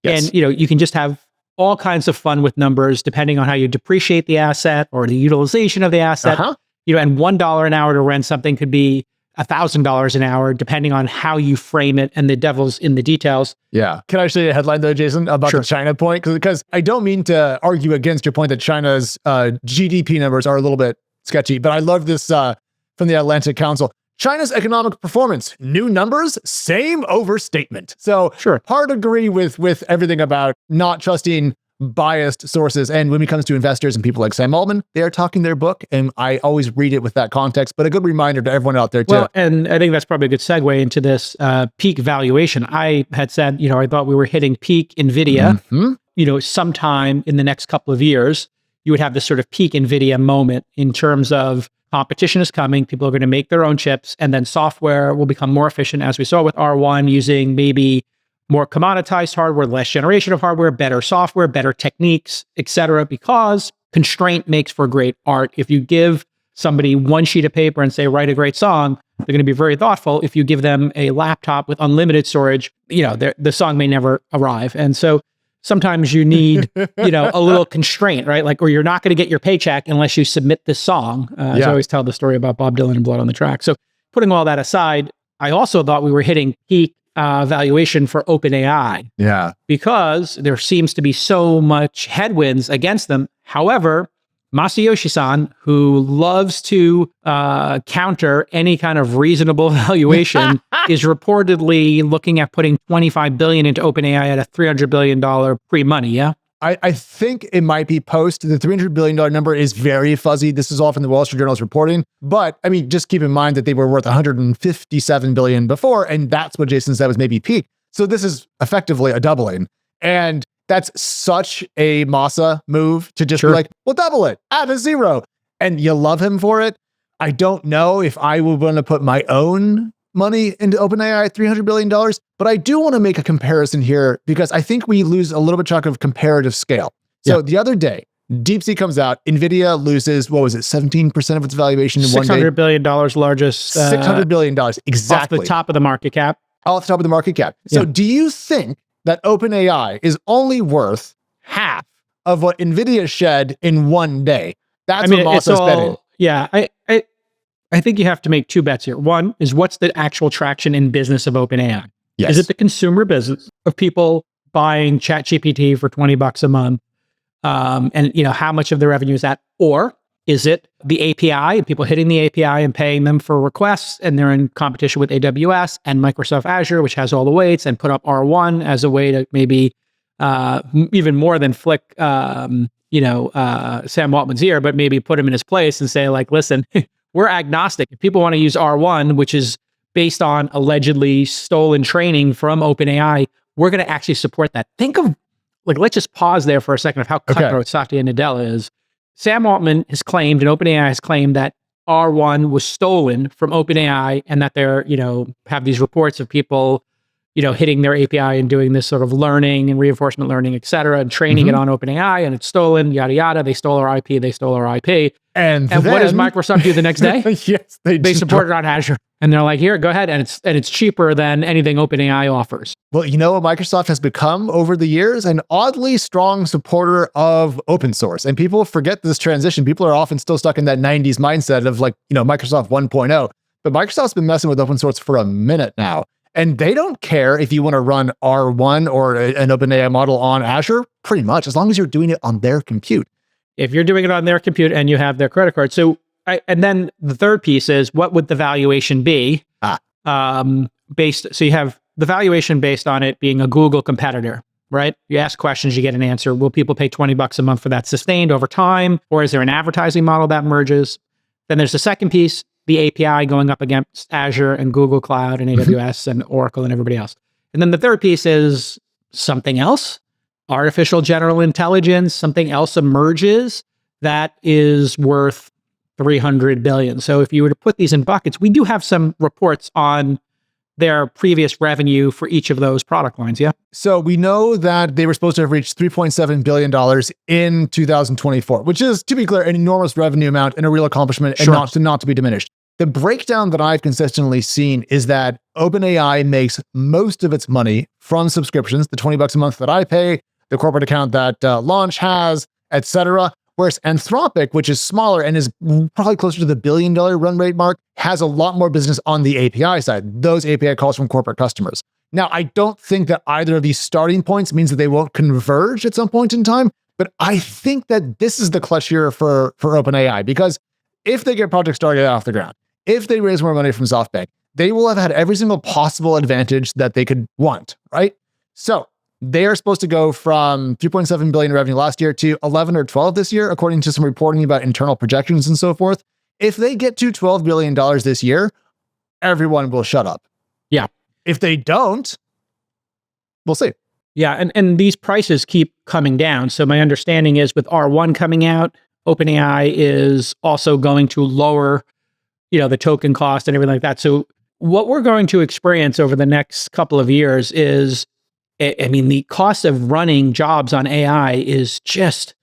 Yes. And, you can just have all kinds of fun with numbers depending on how you depreciate the asset or the utilization of the asset. And $1 an hour to rent something could be $1,000 an hour, depending on how you frame it, and the devil's in the details. Yeah. Can I show you a headline though, Jason, about the China point? Because I don't mean to argue against your point that China's GDP numbers are a little bit sketchy, but I love this from the Atlantic Council. China's economic performance, new numbers, same overstatement. So hard to agree with everything about not trusting biased sources. And when it comes to investors and people like Sam Altman, they are talking their book. And I always read it with that context, but a good reminder to everyone out there too. Well, and I think that's probably a good segue into this peak valuation. I had said, I thought we were hitting peak NVIDIA, sometime in the next couple of years. you would have this sort of peak NVIDIA moment in terms of competition is coming, people are going to make their own chips, and then software will become more efficient, as we saw with R1, using maybe more commoditized hardware, less generation of hardware, better software, better techniques, etc. Because constraint makes for great art. If you give somebody one sheet of paper and say, write a great song, they're going to be very thoughtful. If you give them a laptop with unlimited storage, the song may never arrive. And so sometimes you need, a little constraint, right? Like, or you're not going to get your paycheck unless you submit this song. As I always tell the story about Bob Dylan and Blood on the Track. So putting all that aside, I also thought we were hitting peak valuation for OpenAI. Yeah. Because there seems to be so much headwinds against them. However, Masayoshi-san, who loves to counter any kind of reasonable valuation, is reportedly looking at putting $25 billion into OpenAI at a $300 billion pre-money, yeah? I think it might be post. The $300 billion number is very fuzzy. This is all from the Wall Street Journal's reporting. But I mean, just keep in mind that they were worth $157 billion before, and that's what Jason said was maybe peak. So this is effectively a doubling. And that's such a Masa move to just be like, we'll double it, add a zero. And you love him for it. I don't know if I would want to put my own money into OpenAI at $300 billion, but I do want to make a comparison here because I think we lose a little bit track of comparative scale. So the other day, DeepSeek comes out, NVIDIA loses, 17% of its valuation in one day? $600 billion largest. $600 billion, exactly. Off the top of the market cap. Off the top of the market cap. So do you think that OpenAI is only worth half of what NVIDIA shed in one day? That's what Masa's betting. Yeah, I think you have to make two bets here. One is, what's the actual traction in business of OpenAI? Yes. Is it the consumer business of people buying ChatGPT for $20 a month? And how much of the revenue is that? Or is it the API, people hitting the API and paying them for requests, and they're in competition with AWS and Microsoft Azure, which has all the weights, and put up R1 as a way to maybe even more than flick Sam Altman's ear, but maybe put him in his place and say, like, listen, we're agnostic. If people want to use R1, which is based on allegedly stolen training from OpenAI, we're going to actually support that. Think of, let's just pause there for a second of how cutthroat Satya Nadella is. Sam Altman has claimed, and OpenAI has claimed, that R1 was stolen from OpenAI, and that they're, have these reports of people, hitting their API and doing this sort of learning and reinforcement learning, et cetera, and training it on OpenAI, and it's stolen, yada, yada. They stole our IP. And then, what does Microsoft do the next day? Yes, they support it on Azure. And they're like, here, go ahead. And it's cheaper than anything OpenAI offers. Well, you know what Microsoft has become over the years? An oddly strong supporter of open source. And people forget this transition. People are often still stuck in that 90s mindset of Microsoft 1.0. But Microsoft's been messing with open source for a minute now. And they don't care if you want to run R1 or an OpenAI model on Azure, pretty much, as long as you're doing it on their compute. If you're doing it on their compute and you have their credit card. So, and then the third piece is, what would the valuation be? So you have the valuation based on it being a Google competitor, right? You ask questions, you get an answer. Will people pay $20 a month for that sustained over time? Or is there an advertising model that merges? Then there's the second piece, the API going up against Azure and Google Cloud and AWS and Oracle and everybody else. And then the third piece is something else, artificial general intelligence, something else emerges that is worth $300 billion. So if you were to put these in buckets, we do have some reports on their previous revenue for each of those product lines, yeah? So we know that they were supposed to have reached $3.7 billion in 2024, which is, to be clear, an enormous revenue amount and a real accomplishment, and not to be diminished. The breakdown that I've consistently seen is that OpenAI makes most of its money from subscriptions, the $20 a month that I pay, the corporate account that Launch has, etc. Whereas Anthropic, which is smaller and is probably closer to the $1 billion run rate mark, has a lot more business on the API side, those API calls from corporate customers. Now, I don't think that either of these starting points means that they won't converge at some point in time, but I think that this is the clutch here for OpenAI, because if they get Project Stargate off the ground, if they raise more money from SoftBank, they will have had every single possible advantage that they could want, right? So they are supposed to go from $3.7 billion revenue last year to 11 or 12 this year, according to some reporting about internal projections and so forth. If they get to $12 billion this year, everyone will shut up. Yeah. If they don't, we'll see. Yeah, and these prices keep coming down. So my understanding is with R1 coming out, OpenAI is also going to lower, the token cost and everything like that. So what we're going to experience over the next couple of years is, I mean, the cost of running jobs on AI is just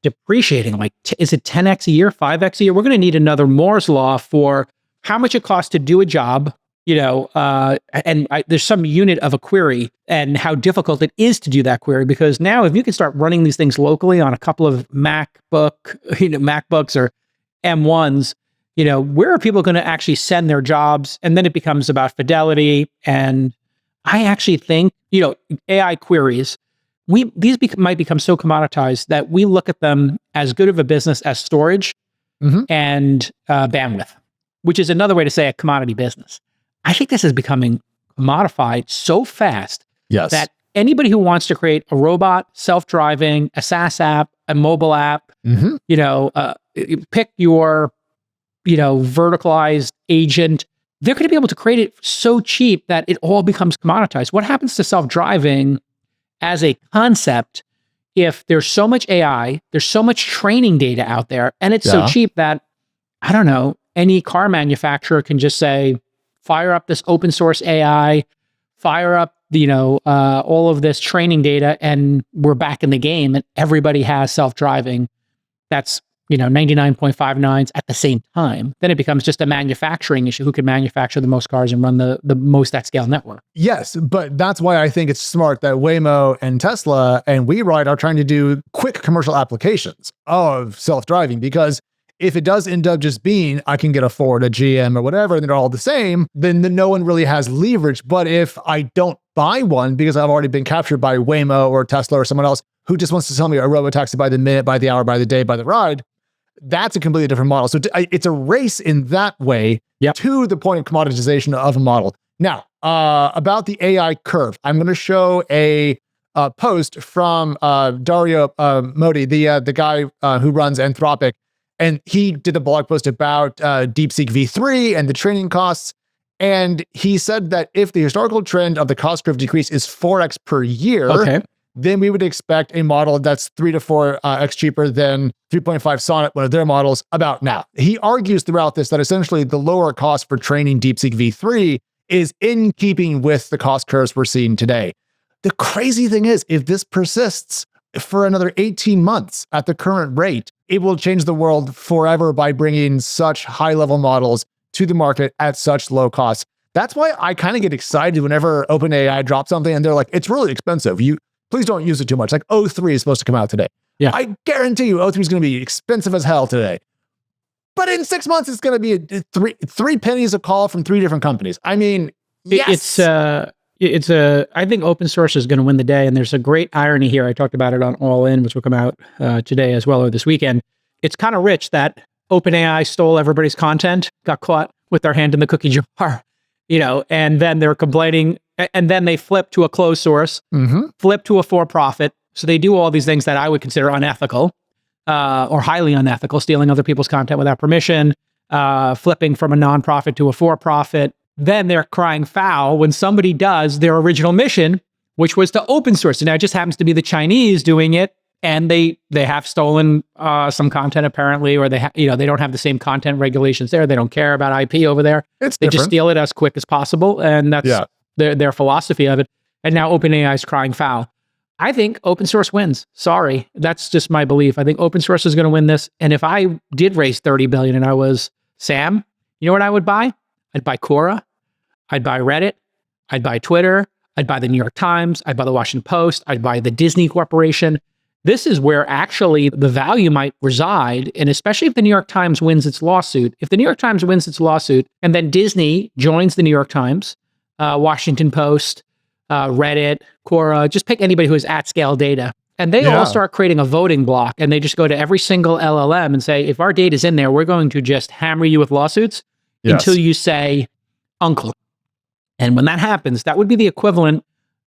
depreciating. Like, is it 10x a year, 5x a year? We're going to need another Moore's law for how much it costs to do a job, there's some unit of a query and how difficult it is to do that query. Because now if you can start running these things locally on a couple of MacBooks or M1s, where are people going to actually send their jobs? And then it becomes about fidelity. And I actually think, AI queries, might become so commoditized that we look at them as good of a business as storage and bandwidth, which is another way to say a commodity business. I think this is becoming commodified so fast that anybody who wants to create a robot, self-driving, a SaaS app, a mobile app, pick your, verticalized agent, they're going to be able to create it so cheap that it all becomes commoditized. What happens to self-driving as a concept if there's so much AI, there's so much training data out there, and it's so cheap that, I don't know, any car manufacturer can just say, fire up this open source AI, fire up, all of this training data, and we're back in the game, and everybody has self-driving. That's, 99.59s at the same time. Then it becomes just a manufacturing issue. Who can manufacture the most cars and run the most at scale network? Yes, but that's why I think it's smart that Waymo and Tesla and WeRide are trying to do quick commercial applications of self-driving, because if it does end up just being, I can get a Ford, a GM, or whatever, and they're all the same, then no one really has leverage. But if I don't buy one because I've already been captured by Waymo or Tesla or someone else who just wants to sell me a robotaxi by the minute, by the hour, by the day, by the ride, that's a completely different model. So it's a race in that way to the point of commoditization of a model. Now, about the AI curve, I'm going to show a post from Dario Modi, the guy who runs Anthropic. And he did a blog post about DeepSeek V3 and the training costs. And he said that if the historical trend of the cost curve decrease is 4x per year, then we would expect a model that's 3 to 4x cheaper than 3.5 Sonnet, one of their models, about now. He argues throughout this that essentially the lower cost for training DeepSeek V3 is in keeping with the cost curves we're seeing today. The crazy thing is, if this persists for another 18 months at the current rate, it will change the world forever by bringing such high-level models to the market at such low costs. That's why I kind of get excited whenever OpenAI drops something and they're like, it's really expensive. Please don't use it too much. Like O3 is supposed to come out today. Yeah. I guarantee you O3 is going to be expensive as hell today. But in 6 months, it's going to be three pennies a call from 3 different companies. I mean, yes. I think open source is going to win the day. And there's a great irony here. I talked about it on All In, which will come out today as well, or this weekend. It's kind of rich that OpenAI stole everybody's content, got caught with their hand in the cookie jar, and then they're complaining. And then they flip to a closed source, flip to a for-profit. So they do all these things that I would consider unethical or highly unethical, stealing other people's content without permission, flipping from a nonprofit to a for-profit. Then they're crying foul when somebody does their original mission, which was to open source. And now it just happens to be the Chinese doing it, and they have stolen some content apparently, or they don't have the same content regulations there. They don't care about IP over there. They just steal it as quick as possible, and that's their philosophy of it. And now OpenAI is crying foul. I think open source wins. Sorry, that's just my belief. I think open source is going to win this. And if I did raise $30 billion and I was Sam, you know what I would buy? I'd buy Quora, I'd buy Reddit, I'd buy Twitter, I'd buy the New York Times, I'd buy the Washington Post, I'd buy the Disney Corporation. This is where actually the value might reside, and especially if the New York Times wins its lawsuit. If the New York Times wins its lawsuit, and then Disney joins the New York Times, Washington Post, Reddit, Quora, just pick anybody who has at-scale data, and they all start creating a voting block, and they just go to every single LLM and say, if our data is in there, we're going to just hammer you with lawsuits until you say, uncle. And when that happens, that would be the equivalent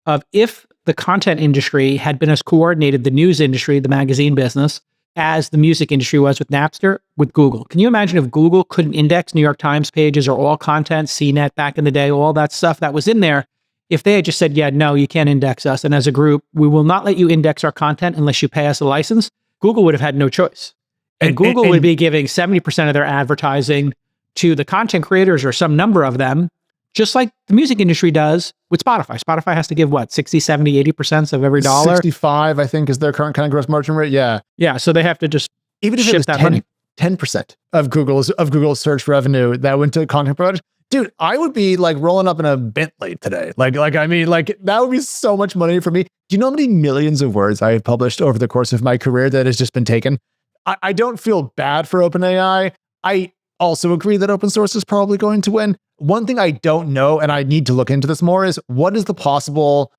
of if the content industry had been as coordinated, the news industry, the magazine business, as the music industry was with Napster, with Google. Can you imagine if Google couldn't index New York Times pages or all content, CNET back in the day, all that stuff that was in there? if they had just said, yeah, no, you can't index us, and as a group, we will not let you index our content unless you pay us a license, Google would have had no choice. And Google would be giving 70% of their advertising to the content creators or some number of them, just like the music industry does with Spotify. Spotify has to give what, 60, 70, 80% of every dollar? 65, I think, is their current kind of gross margin rate. Yeah. Yeah. So they have to just even if ship it was that money. 10% of Google's search revenue that went to content providers. Dude, I would be like rolling up in a Bentley today. I mean, that would be so much money for me. Do you know how many millions of words I have published over the course of my career that has just been taken? I don't feel bad for OpenAI. I also agree that open source is probably going to win. One thing I don't know, and I need to look into this more, is what is the possible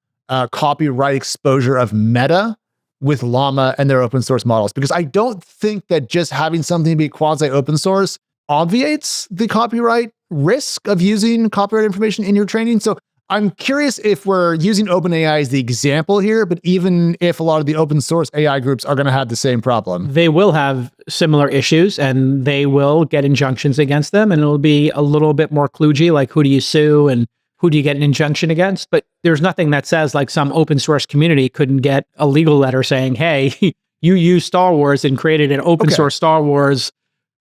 copyright exposure of Meta with Llama and their open source models? Because I don't think that just having something be quasi open source obviates the copyright risk of using copyright information in your training. So I'm curious if we're using OpenAI as the example here, but even if a lot of the open source AI groups are going to have the same problem. They will have similar issues and they will get injunctions against them, and it'll be a little bit more kludgy, like who do you sue and who do you get an injunction against? But there's nothing that says like some open source community couldn't get a legal letter saying, hey, you used Star Wars and created an open source Star Wars,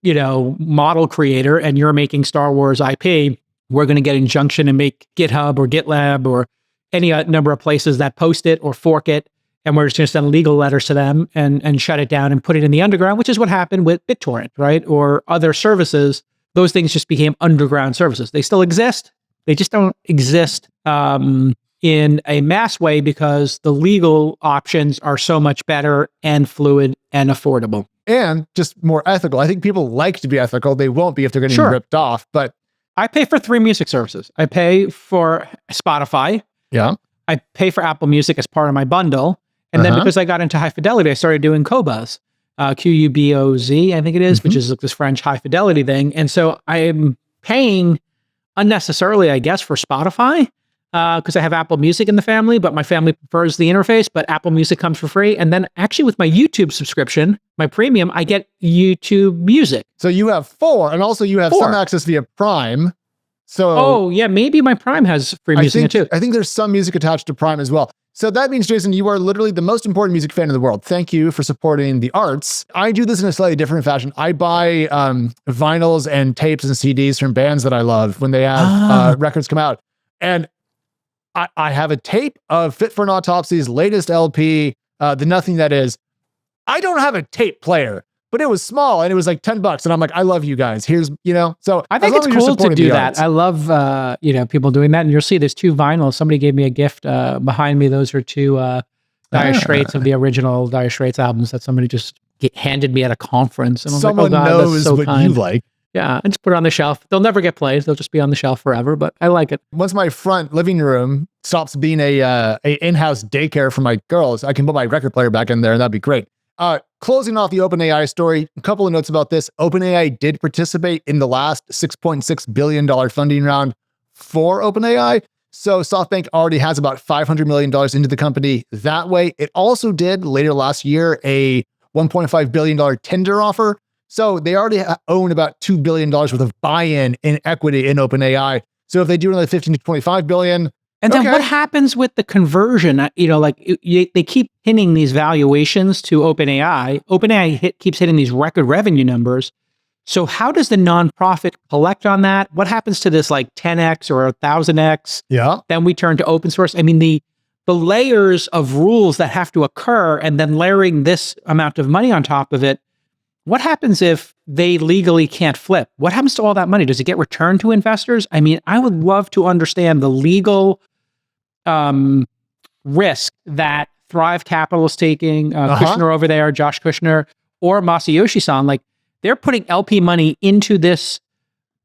model creator, and you're making Star Wars IP. We're going to get injunction and make GitHub or GitLab or any number of places that post it or fork it. And we're just going to send legal letters to them and shut it down and put it in the underground, which is what happened with BitTorrent, right? Or other services. Those things just became underground services. They still exist. They just don't exist in a mass way because the legal options are so much better and fluid and affordable. And just more ethical. I think people like to be ethical. They won't be if they're getting ripped off. But I pay for 3 music services. I pay for Spotify. Yeah. I pay for Apple Music as part of my bundle. And then because I got into high fidelity, I started doing Qobuz, Quboz, I think it is, which is like this French high fidelity thing. And so I am paying unnecessarily, I guess, for Spotify because I have Apple Music in the family, but my family prefers the interface, but Apple Music comes for free. And then actually with my YouTube subscription, my premium, I get YouTube Music. So you have 4, and also you have some access via Prime. So maybe my Prime has free music too. I think there's some music attached to Prime as well. So that means, Jason, you are literally the most important music fan in the world. Thank you for supporting the arts. I do this in a slightly different fashion. I buy vinyls and tapes and CDs from bands that I love when they have records come out. And I have a tape of Fit for an Autopsy's latest LP, The Nothing That Is. I don't have a tape player, but it was small and it was like $10. And I'm like, I love you guys. Here's, so I think it's cool to do that. I love, people doing that. And you'll see there's 2 vinyls. Somebody gave me a gift behind me. Those are 2 Dire Straits of the original Dire Straits albums that somebody just handed me at a conference. And I was Someone like, oh God, knows that's so what kind. you like. Yeah, I just put it on the shelf. They'll never get played. They'll just be on the shelf forever, but I like it. Once my front living room stops being a in-house daycare for my girls, I can put my record player back in there and that'd be great. Closing off the OpenAI story, a couple of notes about this. OpenAI did participate in the last $6.6 billion funding round for OpenAI. So SoftBank already has about $500 million into the company that way. It also did later last year a $1.5 billion tender offer. So they already own about $2 billion worth of buy-in in equity in OpenAI. So if they do another 15 to 25 billion. And then what happens with the conversion? They keep hitting these valuations to OpenAI. OpenAI keeps hitting these record revenue numbers. So how does the nonprofit collect on that? What happens to this like 10x or 1000x? Yeah. Then we turn to open source. I mean, the layers of rules that have to occur and then layering this amount of money on top of it. What happens if they legally can't flip? What happens to all that money? Does it get returned to investors? I mean, I would love to understand the legal risk that Thrive Capital is taking, Kushner over there, Josh Kushner, or Masayoshi-san. Like, they're putting LP money into this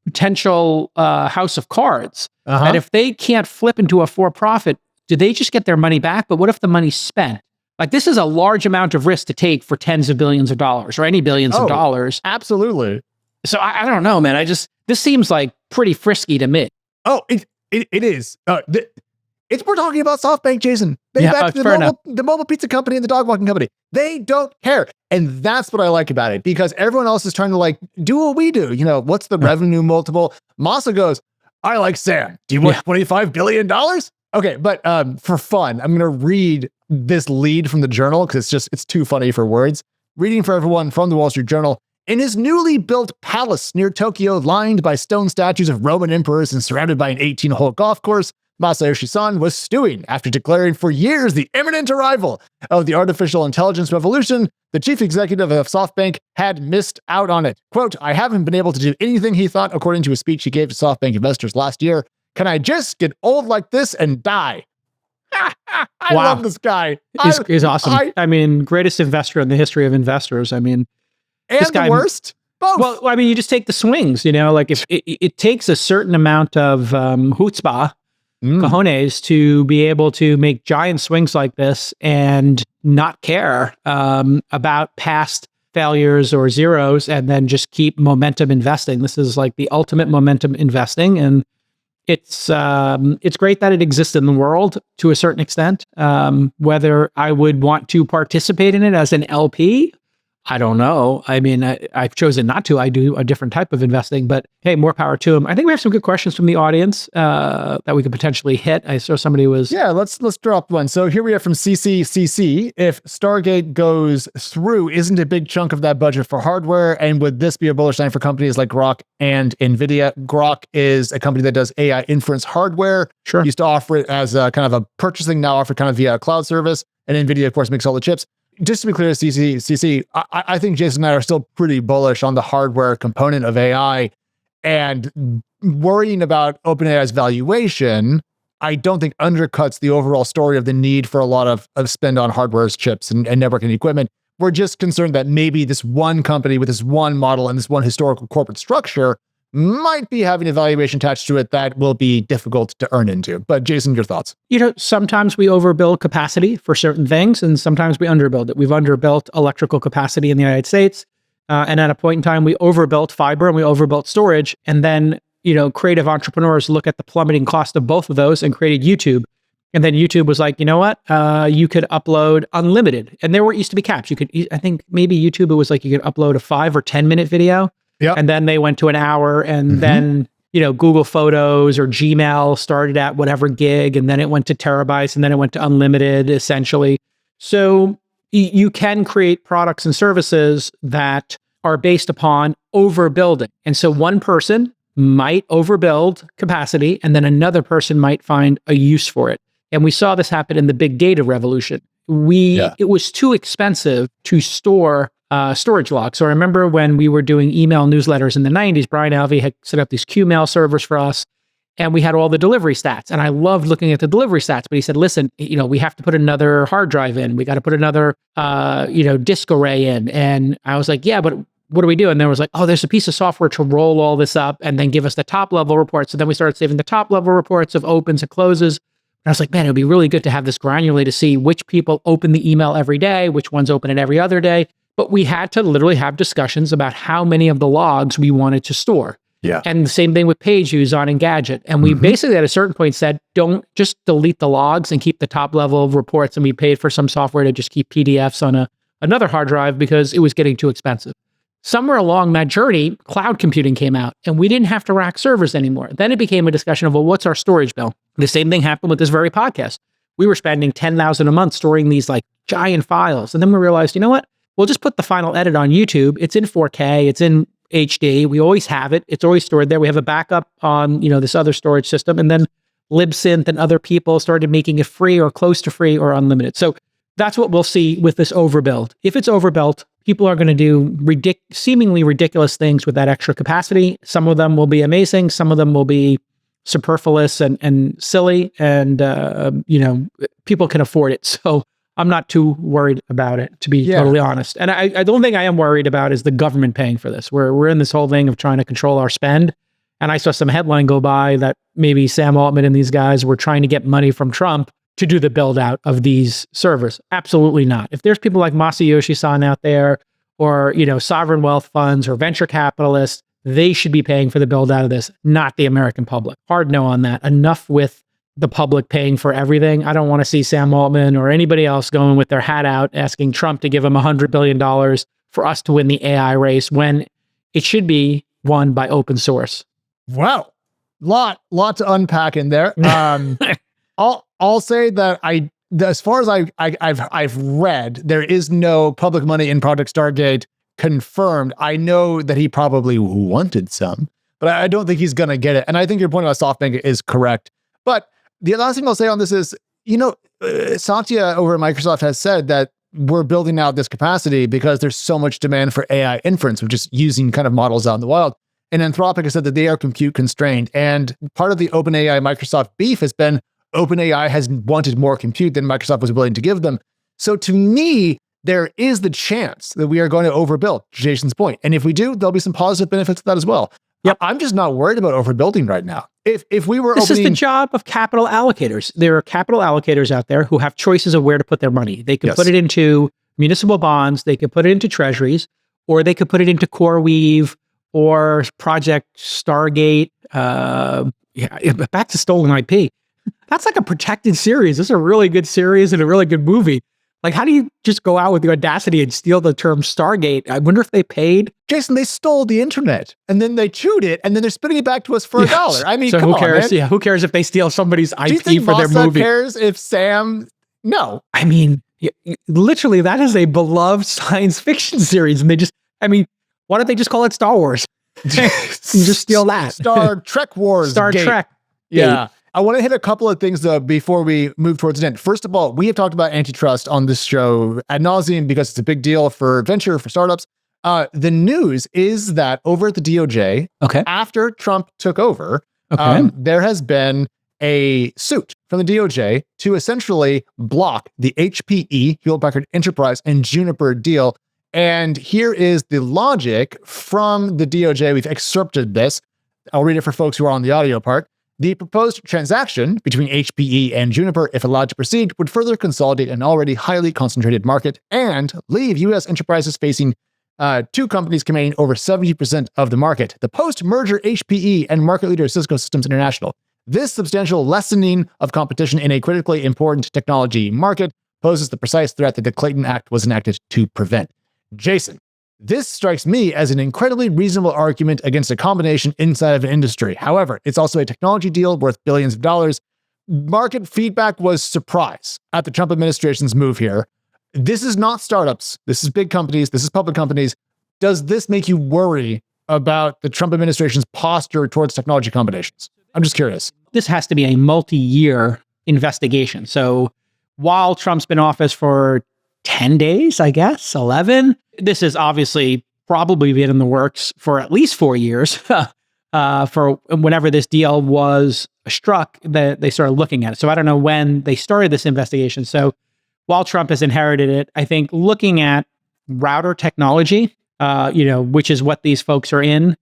potential house of cards. And if they can't flip into a for-profit, do they just get their money back? But what if the money's spent? Like, this is a large amount of risk to take for tens of billions of dollars or any billions of dollars. Absolutely. So I don't know, man. This seems like pretty frisky to me. Oh, it is. We're talking about SoftBank, Jason. They back the mobile pizza company and the dog walking company. They don't care. And that's what I like about it, because everyone else is trying to like do what we do. What's the revenue multiple? Masa goes, I like Sam. Do you want $25 billion? Okay, but for fun, I'm going to read this lead from the Journal because it's too funny for words. Reading for everyone from the Wall Street Journal. In his newly built palace near Tokyo, lined by stone statues of Roman emperors and surrounded by an 18-hole golf course, Masayoshi Son was stewing after declaring for years the imminent arrival of the artificial intelligence revolution. The chief executive of SoftBank had missed out on it. Quote, I haven't been able to do anything he thought, according to a speech he gave to SoftBank investors last year. Can I just get old like this and die? I love this guy. He's awesome. I mean, greatest investor in the history of investors. I mean, and this guy, the worst? Both. Well, I mean, you just take the swings, like if it takes a certain amount of chutzpah, cojones, to be able to make giant swings like this and not care about past failures or zeros and then just keep momentum investing. This is like the ultimate momentum investing. And it's great that it exists in the world to a certain extent. Whether I would want to participate in it as an LP, I don't know. I mean, I've chosen not to. I do a different type of investing, but hey, more power to them. I think we have some good questions from the audience that we could potentially hit. I saw somebody was... Yeah, let's drop one. So here we are from CCCC. If Stargate goes through, isn't a big chunk of that budget for hardware? And would this be a bullish sign for companies like Grok and NVIDIA? Grok is a company that does AI inference hardware. Sure. Used to offer it as a kind of a purchasing, now offer kind of via a cloud service. And NVIDIA, of course, makes all the chips. Just to be clear, CC, I think Jason and I are still pretty bullish on the hardware component of AI, and worrying about OpenAI's valuation, I don't think undercuts the overall story of the need for a lot of spend on hardware chips and networking equipment. We're just concerned that maybe this one company with this one model and this one historical corporate structure might be having a valuation attached to it that will be difficult to earn into. But Jason, your thoughts? Sometimes we overbuild capacity for certain things, and sometimes we underbuild it. We've underbuilt electrical capacity in the United States, and at a point in time, we overbuilt fiber and we overbuilt storage. And then, creative entrepreneurs look at the plummeting cost of both of those and created YouTube. And then YouTube was like, you know what? You could upload unlimited, and there used to be caps. I think maybe YouTube, it was like you could upload a 5 or 10 minute video. Yep. And then they went to an hour, and then, Google Photos or Gmail started at whatever gig, and then it went to terabytes, and then it went to unlimited, essentially. So you can create products and services that are based upon overbuilding. And so one person might overbuild capacity, and then another person might find a use for it. And we saw this happen in the big data revolution. It was too expensive to store storage logs. So I remember when we were doing email newsletters in the 90s, Brian Alvey had set up these QMail servers for us, and we had all the delivery stats. And I loved looking at the delivery stats, but he said, listen, we have to put another hard drive in. We got to put another, disk array in. And I was like, yeah, but what do we do? And there was like, oh, there's a piece of software to roll all this up and then give us the top level reports. So then we started saving the top level reports of opens and closes. And I was like, man, it would be really good to have this granularly to see which people open the email every day, which ones open it every other day. But we had to literally have discussions about how many of the logs we wanted to store. Yeah. And the same thing with page views on Engadget. And we basically at a certain point said, don't just delete the logs and keep the top level of reports. And we paid for some software to just keep PDFs on another hard drive because it was getting too expensive. Somewhere along that journey, cloud computing came out, and we didn't have to rack servers anymore. Then it became a discussion of, well, what's our storage bill? The same thing happened with this very podcast. We were spending $10,000 a month storing these like giant files. And then we realized, you know what? We'll just put the final edit on YouTube. It's in 4K. It's in HD. We always have it. It's always stored there. We have a backup on, this other storage system. And then Libsynth and other people started making it free or close to free or unlimited. So that's what we'll see with this overbuild. If it's overbuilt, people are going to do seemingly ridiculous things with that extra capacity. Some of them will be amazing. Some of them will be superfluous and silly. And, people can afford it. So I'm not too worried about it, to be totally honest. And I don't think I am worried about is the government paying for this. We're in this whole thing of trying to control our spend. And I saw some headline go by that maybe Sam Altman and these guys were trying to get money from Trump to do the build out of these servers. Absolutely not. If there's people like Masayoshi Son out there, or, sovereign wealth funds or venture capitalists, they should be paying for the build out of this, not the American public. Hard no on that. Enough with the public paying for everything. I don't want to see Sam Altman or anybody else going with their hat out, asking Trump to give them $100 billion for us to win the AI race when it should be won by open source. Wow. Lot to unpack in there. I'll say that as far as I've read, there is no public money in Project Stargate confirmed. I know that he probably wanted some, but I don't think he's going to get it. And I think your point about SoftBank is correct. But the last thing I'll say on this is, Satya over at Microsoft has said that we're building out this capacity because there's so much demand for AI inference, which is using kind of models out in the wild. And Anthropic has said that they are compute constrained. And part of the OpenAI Microsoft beef has been OpenAI has wanted more compute than Microsoft was willing to give them. So to me, there is the chance that we are going to overbuild, to Jason's point. And if we do, there'll be some positive benefits to that as well. Yep. I'm just not worried about overbuilding right now. If we were This is the job of capital allocators. There are capital allocators out there who have choices of where to put their money. They could put it into municipal bonds, they could put it into treasuries, or they could put it into CoreWeave or Project Stargate. Back to stolen IP. That's like a protected series. This is a really good series and a really good movie. Like, how do you just go out with the audacity and steal the term Stargate? I wonder if they paid. Jason, they stole the internet and then they chewed it and then they're spitting it back to us for $1. I mean, so come who cares? on, man. Yeah, who cares if they steal somebody's Do you IP think for their Mossad movie? cares if Sam? No. I mean, literally, that is a beloved science fiction series, and why don't they just call it Star Wars? And just steal that. Star Trek Wars. Star Gate. Trek. Yeah. I want to hit a couple of things, though, before we move towards the end. First of all, we have talked about antitrust on this show ad nauseum because it's a big deal for venture, for startups. The news is that over at the DOJ, after Trump took over, there has been a suit from the DOJ to essentially block the HPE, Hewlett Packard Enterprise, and Juniper deal. And here is the logic from the DOJ. We've excerpted this. I'll read it for folks who are on the audio part. The proposed transaction between HPE and Juniper, if allowed to proceed, would further consolidate an already highly concentrated market and leave U.S. enterprises facing two companies commanding over 70% of the market. The post-merger HPE and market leader Cisco Systems International. This substantial lessening of competition in a critically important technology market poses the precise threat that the Clayton Act was enacted to prevent. Jason, this strikes me as an incredibly reasonable argument against a combination inside of an industry. However, it's also a technology deal worth billions of dollars. Market feedback was surprise at the Trump administration's move here. This is not startups. This is big companies. This is public companies. Does this make you worry about the Trump administration's posture towards technology combinations? I'm just curious. This has to be a multi-year investigation. So while Trump's been in office for 10 days, I guess, 11, this has obviously probably been in the works for at least 4 years. For whenever this deal was struck, that they started looking at it. So I don't know when they started this investigation. So while Trump has inherited it, I think looking at router technology, which is what these folks are in.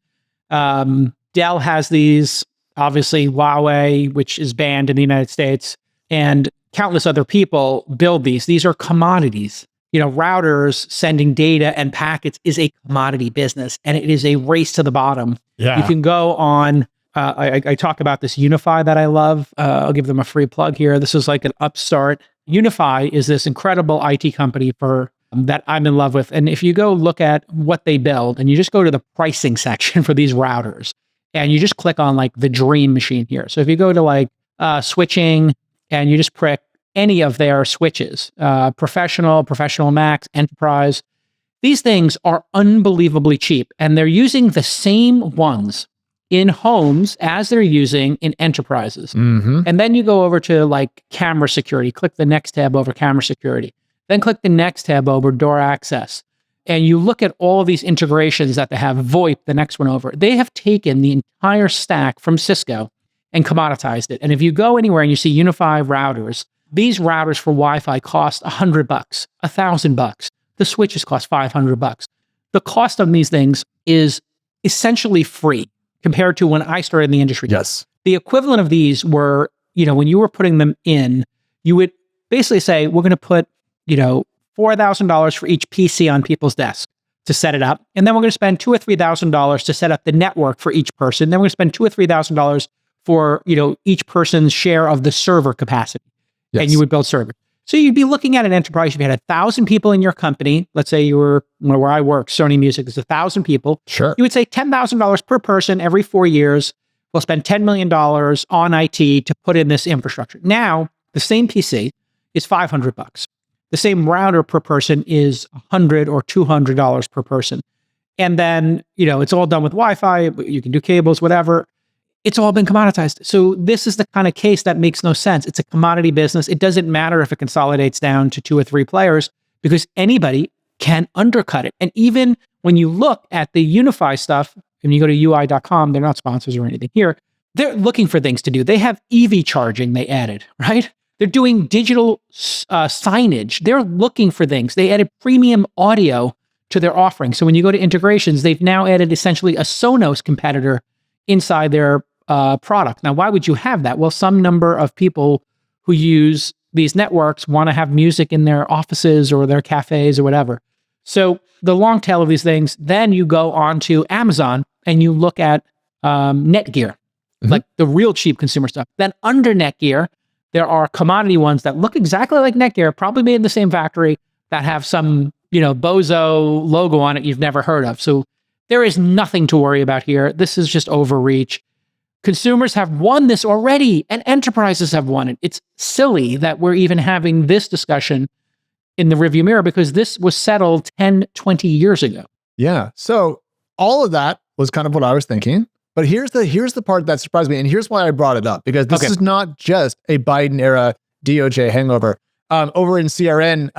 Dell has these, obviously Huawei, which is banned in the United States, and countless other people build these. These are commodities. Routers sending data and packets is a commodity business, and it is a race to the bottom. Yeah. You can go on, I talk about this Unify that I love. I'll give them a free plug here. This is like an upstart. Unify is this incredible IT company that I'm in love with. And if you go look at what they build, and you just go to the pricing section for these routers, and you just click on like the dream machine here. So if you go to like switching, and you just prick any of their switches, professional max, enterprise, these things are unbelievably cheap. And they're using the same ones in homes as they're using in enterprises. Mm-hmm. And then you go over to like camera security, click the next tab over camera security, then click the next tab over door access. And you look at all of these integrations that they have, VoIP, the next one over. They have taken the entire stack from Cisco and commoditized it. And if you go anywhere and you see Unify routers, these routers for Wi-Fi cost $100, $1,000. The switches cost $500. The cost on these things is essentially free compared to when I started in the industry. Yes. The equivalent of these were, when you were putting them in, you would basically say, we're going to put, $4,000 for each PC on people's desk to set it up. And then we're going to spend $2,000 or $3,000 to set up the network for each person. Then we're going to spend $2,000 or $3,000 for, each person's share of the server capacity. Yes. And you would build servers. So you'd be looking at an enterprise. If you had 1,000 people in your company, let's say you were where I work, Sony Music, there's 1,000 people. Sure. You would say $10,000 per person every 4 years. will spend $10 million on IT to put in this infrastructure. Now, the same PC is $500. The same router per person is $100 or $200 per person. And then, it's all done with Wi-Fi. You can do cables, whatever. It's all been commoditized. So this is the kind of case that makes no sense. It's a commodity business. It doesn't matter if it consolidates down to 2 or 3 players because anybody can undercut it. And even when you look at the Unify stuff, and you go to UI.com, they're not sponsors or anything here, they're looking for things to do. They have EV charging they added, right? They're doing digital signage. They're looking for things. They added premium audio to their offering. So when you go to integrations, they've now added essentially a Sonos competitor inside their product. Now, why would you have that? Well, some number of people who use these networks want to have music in their offices or their cafes or whatever. So the long tail of these things, then you go on to Amazon and you look at Netgear, like the real cheap consumer stuff. Then under Netgear, there are commodity ones that look exactly like Netgear, probably made in the same factory, that have some, Bozo logo on it you've never heard of. So there is nothing to worry about here. This is just overreach. Consumers have won this already, and enterprises have won it. It's silly that we're even having this discussion in the rearview mirror because this was settled 10, 20 years ago. Yeah. So all of that was kind of what I was thinking. But here's the part that surprised me, and here's why I brought it up, because this is not just a Biden era DOJ hangover. Over in CRN,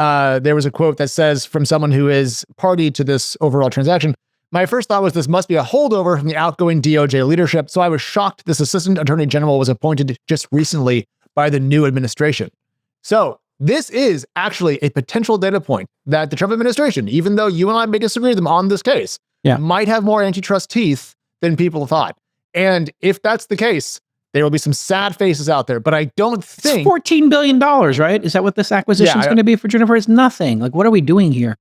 there was a quote that says from someone who is party to this overall transaction, "My first thought was this must be a holdover from the outgoing DOJ leadership, so I was shocked this assistant attorney general was appointed just recently by the new administration." So this is actually a potential data point that the Trump administration, even though you and I may disagree with them on this case, might have more antitrust teeth than people thought. And if that's the case, there will be some sad faces out there, but I don't think... It's $14 billion, right? Is that what this acquisition is going to be for Juniper? It's nothing. Like, what are we doing here?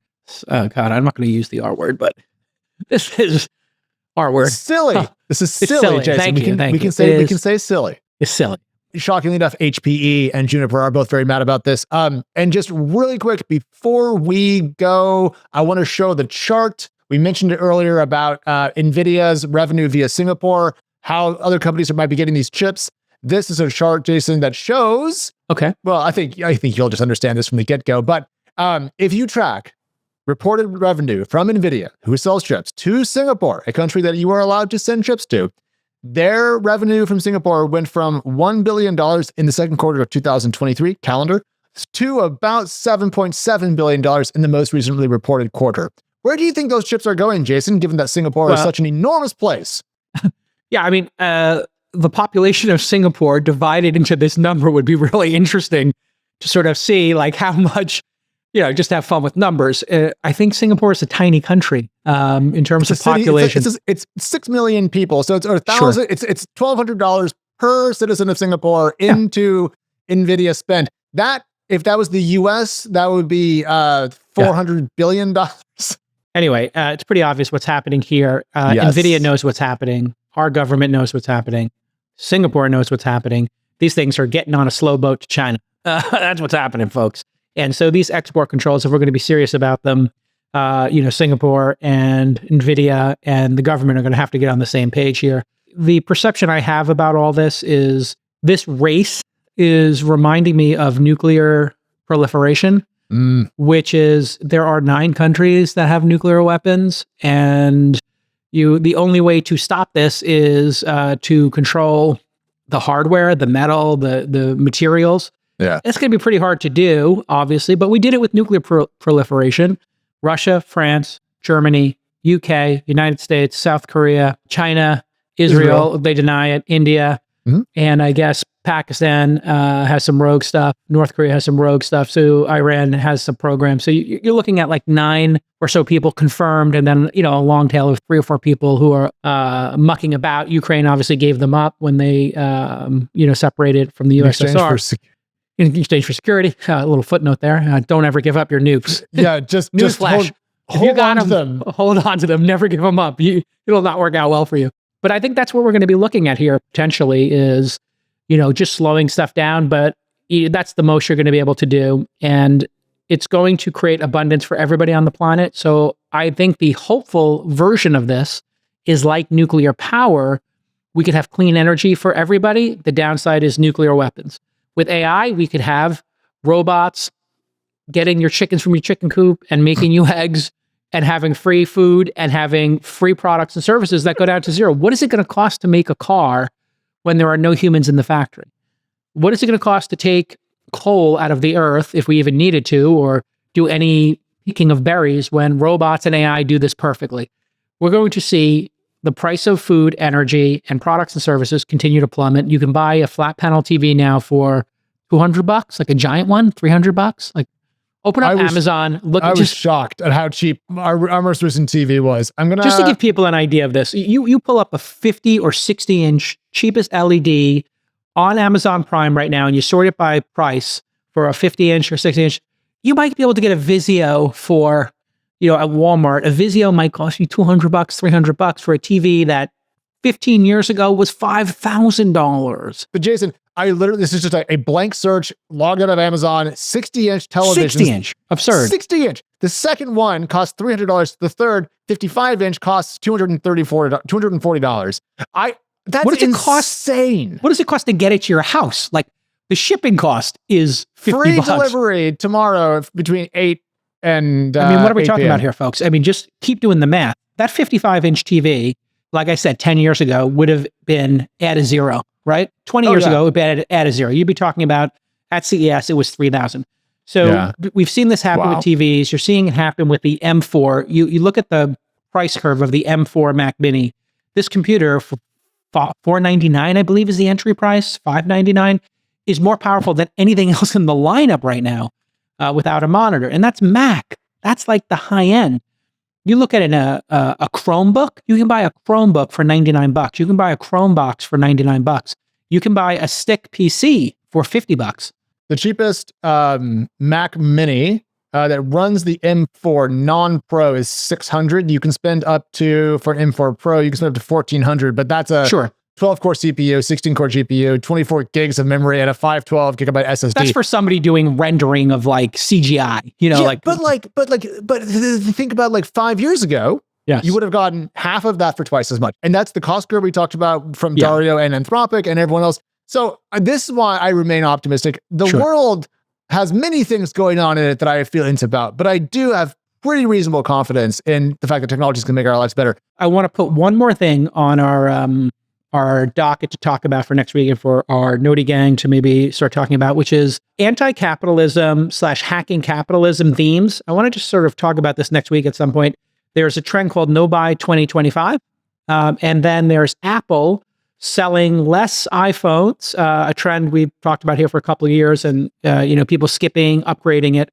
Oh, God, I'm not going to use the R word, but this is R word. Silly. This is silly, silly. Jason. We can say silly. It's silly. Shockingly enough, HPE and Juniper are both very mad about this. And just really quick, before we go, I want to show the chart. We mentioned it earlier about NVIDIA's revenue via Singapore, how other companies might be getting these chips. This is a chart, Jason, that shows... Okay. Well, I think you'll just understand this from the get-go. But if you track reported revenue from NVIDIA, who sells chips, to Singapore, a country that you are allowed to send chips to, their revenue from Singapore went from $1 billion in the second quarter of 2023 calendar to about $7.7 billion in the most recently reported quarter. Where do you think those chips are going, Jason, given that Singapore is such an enormous place? Yeah, I mean, the population of Singapore divided into this number would be really interesting to sort of see like how much, just have fun with numbers. I think Singapore is a tiny country in terms of population. It's 6 million people. So it's 1,000. It's $1,200 per citizen of Singapore into NVIDIA spend. That, if that was the US, that would be $400 billion. Anyway, it's pretty obvious what's happening here. NVIDIA knows what's happening. Our government knows what's happening. Singapore knows what's happening. These things are getting on a slow boat to China. That's what's happening, folks. And so these export controls, if we're going to be serious about them, Singapore and NVIDIA and the government are going to have to get on the same page here. The perception I have about all this is this race is reminding me of nuclear proliferation. Which is there are 9 countries that have nuclear weapons, and the only way to stop this is to control the hardware, the metal, the materials. Yeah, it's going to be pretty hard to do, obviously, but we did it with nuclear proliferation. Russia, France, Germany, UK, United States, South Korea, China, Israel. They deny it. India, and I guess Pakistan has some rogue stuff. North Korea has some rogue stuff. So Iran has some programs. So you're looking at like 9 or so people confirmed, and then a long tail of 3 or 4 people who are mucking about. Ukraine obviously gave them up when they separated from the USSR in exchange for security. A little footnote there: don't ever give up your nukes. Yeah, just newsflash. Hold on to them. Hold on to them. Never give them up. It'll not work out well for you. But I think that's what we're going to be looking at here potentially is, just slowing stuff down. But that's the most you're going to be able to do. And it's going to create abundance for everybody on the planet. So I think the hopeful version of this is like nuclear power, we could have clean energy for everybody. The downside is nuclear weapons. With AI, we could have robots getting your chickens from your chicken coop and making you eggs and having free food and having free products and services that go down to zero. What is it going to cost to make a car when there are no humans in the factory? What is it going to cost to take coal out of the earth if we even needed to, or do any picking of berries when robots and AI do this perfectly? We're going to see the price of food, energy, and products and services continue to plummet. You can buy a flat panel TV now for $200, like a giant one, $300. Like, open up Amazon. Look, I was shocked at how cheap our most recent TV was. Just to give people an idea of this, you pull up a 50 or 60 inch cheapest LED on Amazon Prime right now, and you sort it by price for a 50 inch or 60 inch. You might be able to get a Vizio for, at Walmart. A Vizio might cost you $200, $300 for a TV that 15 years ago was $5,000. But Jason, this is just a blank search, logged out of Amazon, 60-inch television. 60-inch. Absurd. 60-inch. The second one costs $300. The third, 55-inch, costs $240. That's insane. What does it cost to get it to your house? Like, the shipping cost is $50. Free delivery tomorrow between 8 and what are we talking about here, folks? Just keep doing the math. That 55-inch TV, like I said, 10 years ago, would have been at a zero, right? 20 years ago, it would be at a zero. You'd be talking about, at CES, it was $3,000. So we've seen this happen with TVs. You're seeing it happen with the M4. You look at the price curve of the M4 Mac Mini. This computer, for $499, I believe is the entry price, $599, is more powerful than anything else in the lineup right now without a monitor. And that's Mac. That's like the high end. You look at a Chromebook, you can buy a Chromebook for $99. You can buy a Chromebox for $99. You can buy a stick PC for $50. The cheapest Mac Mini that runs the M4 non-Pro is $600. You can spend up to, for an M4 Pro, you can spend up to $1,400, but that's a 12-core CPU, 16-core GPU, 24 gigs of memory, and a 512 gigabyte SSD. That's for somebody doing rendering of like CGI, But think about like 5 years ago, you would have gotten half of that for twice as much. And that's the cost curve we talked about from Dario and Anthropic and everyone else. So this is why I remain optimistic. The world has many things going on in it that I have feelings about, but I do have pretty reasonable confidence in the fact that technology is going to make our lives better. I want to put one more thing on our docket to talk about for next week and for our Noti gang to maybe start talking about, which is anti-capitalism / hacking capitalism themes. I want to just sort of talk about this next week at some point. There's a trend called No Buy 2025. And then there's Apple selling less iPhones, a trend we've talked about here for a couple of years, and people skipping, upgrading it.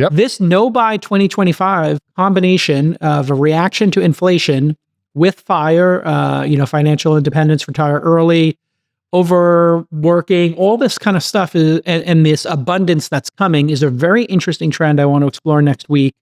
This No Buy 2025 combination of a reaction to inflation with FIRE, financial independence, retire early, overworking, all this kind of stuff and this abundance that's coming is a very interesting trend I want to explore next week.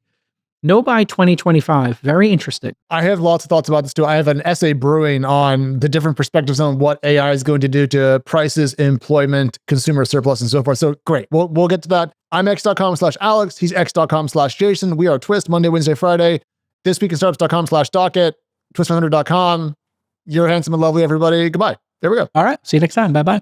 No Buy 2025, very interesting. I have lots of thoughts about this too. I have an essay brewing on the different perspectives on what AI is going to do to prices, employment, consumer surplus, and so forth. So great, we'll get to that. I'm x.com/Alex. He's x.com/Jason. We are Twist, Monday, Wednesday, Friday. thisweekinstartups.com/docket. twist100.com. You're handsome and lovely, everybody. Goodbye. There we go. All right. See you next time. Bye-bye.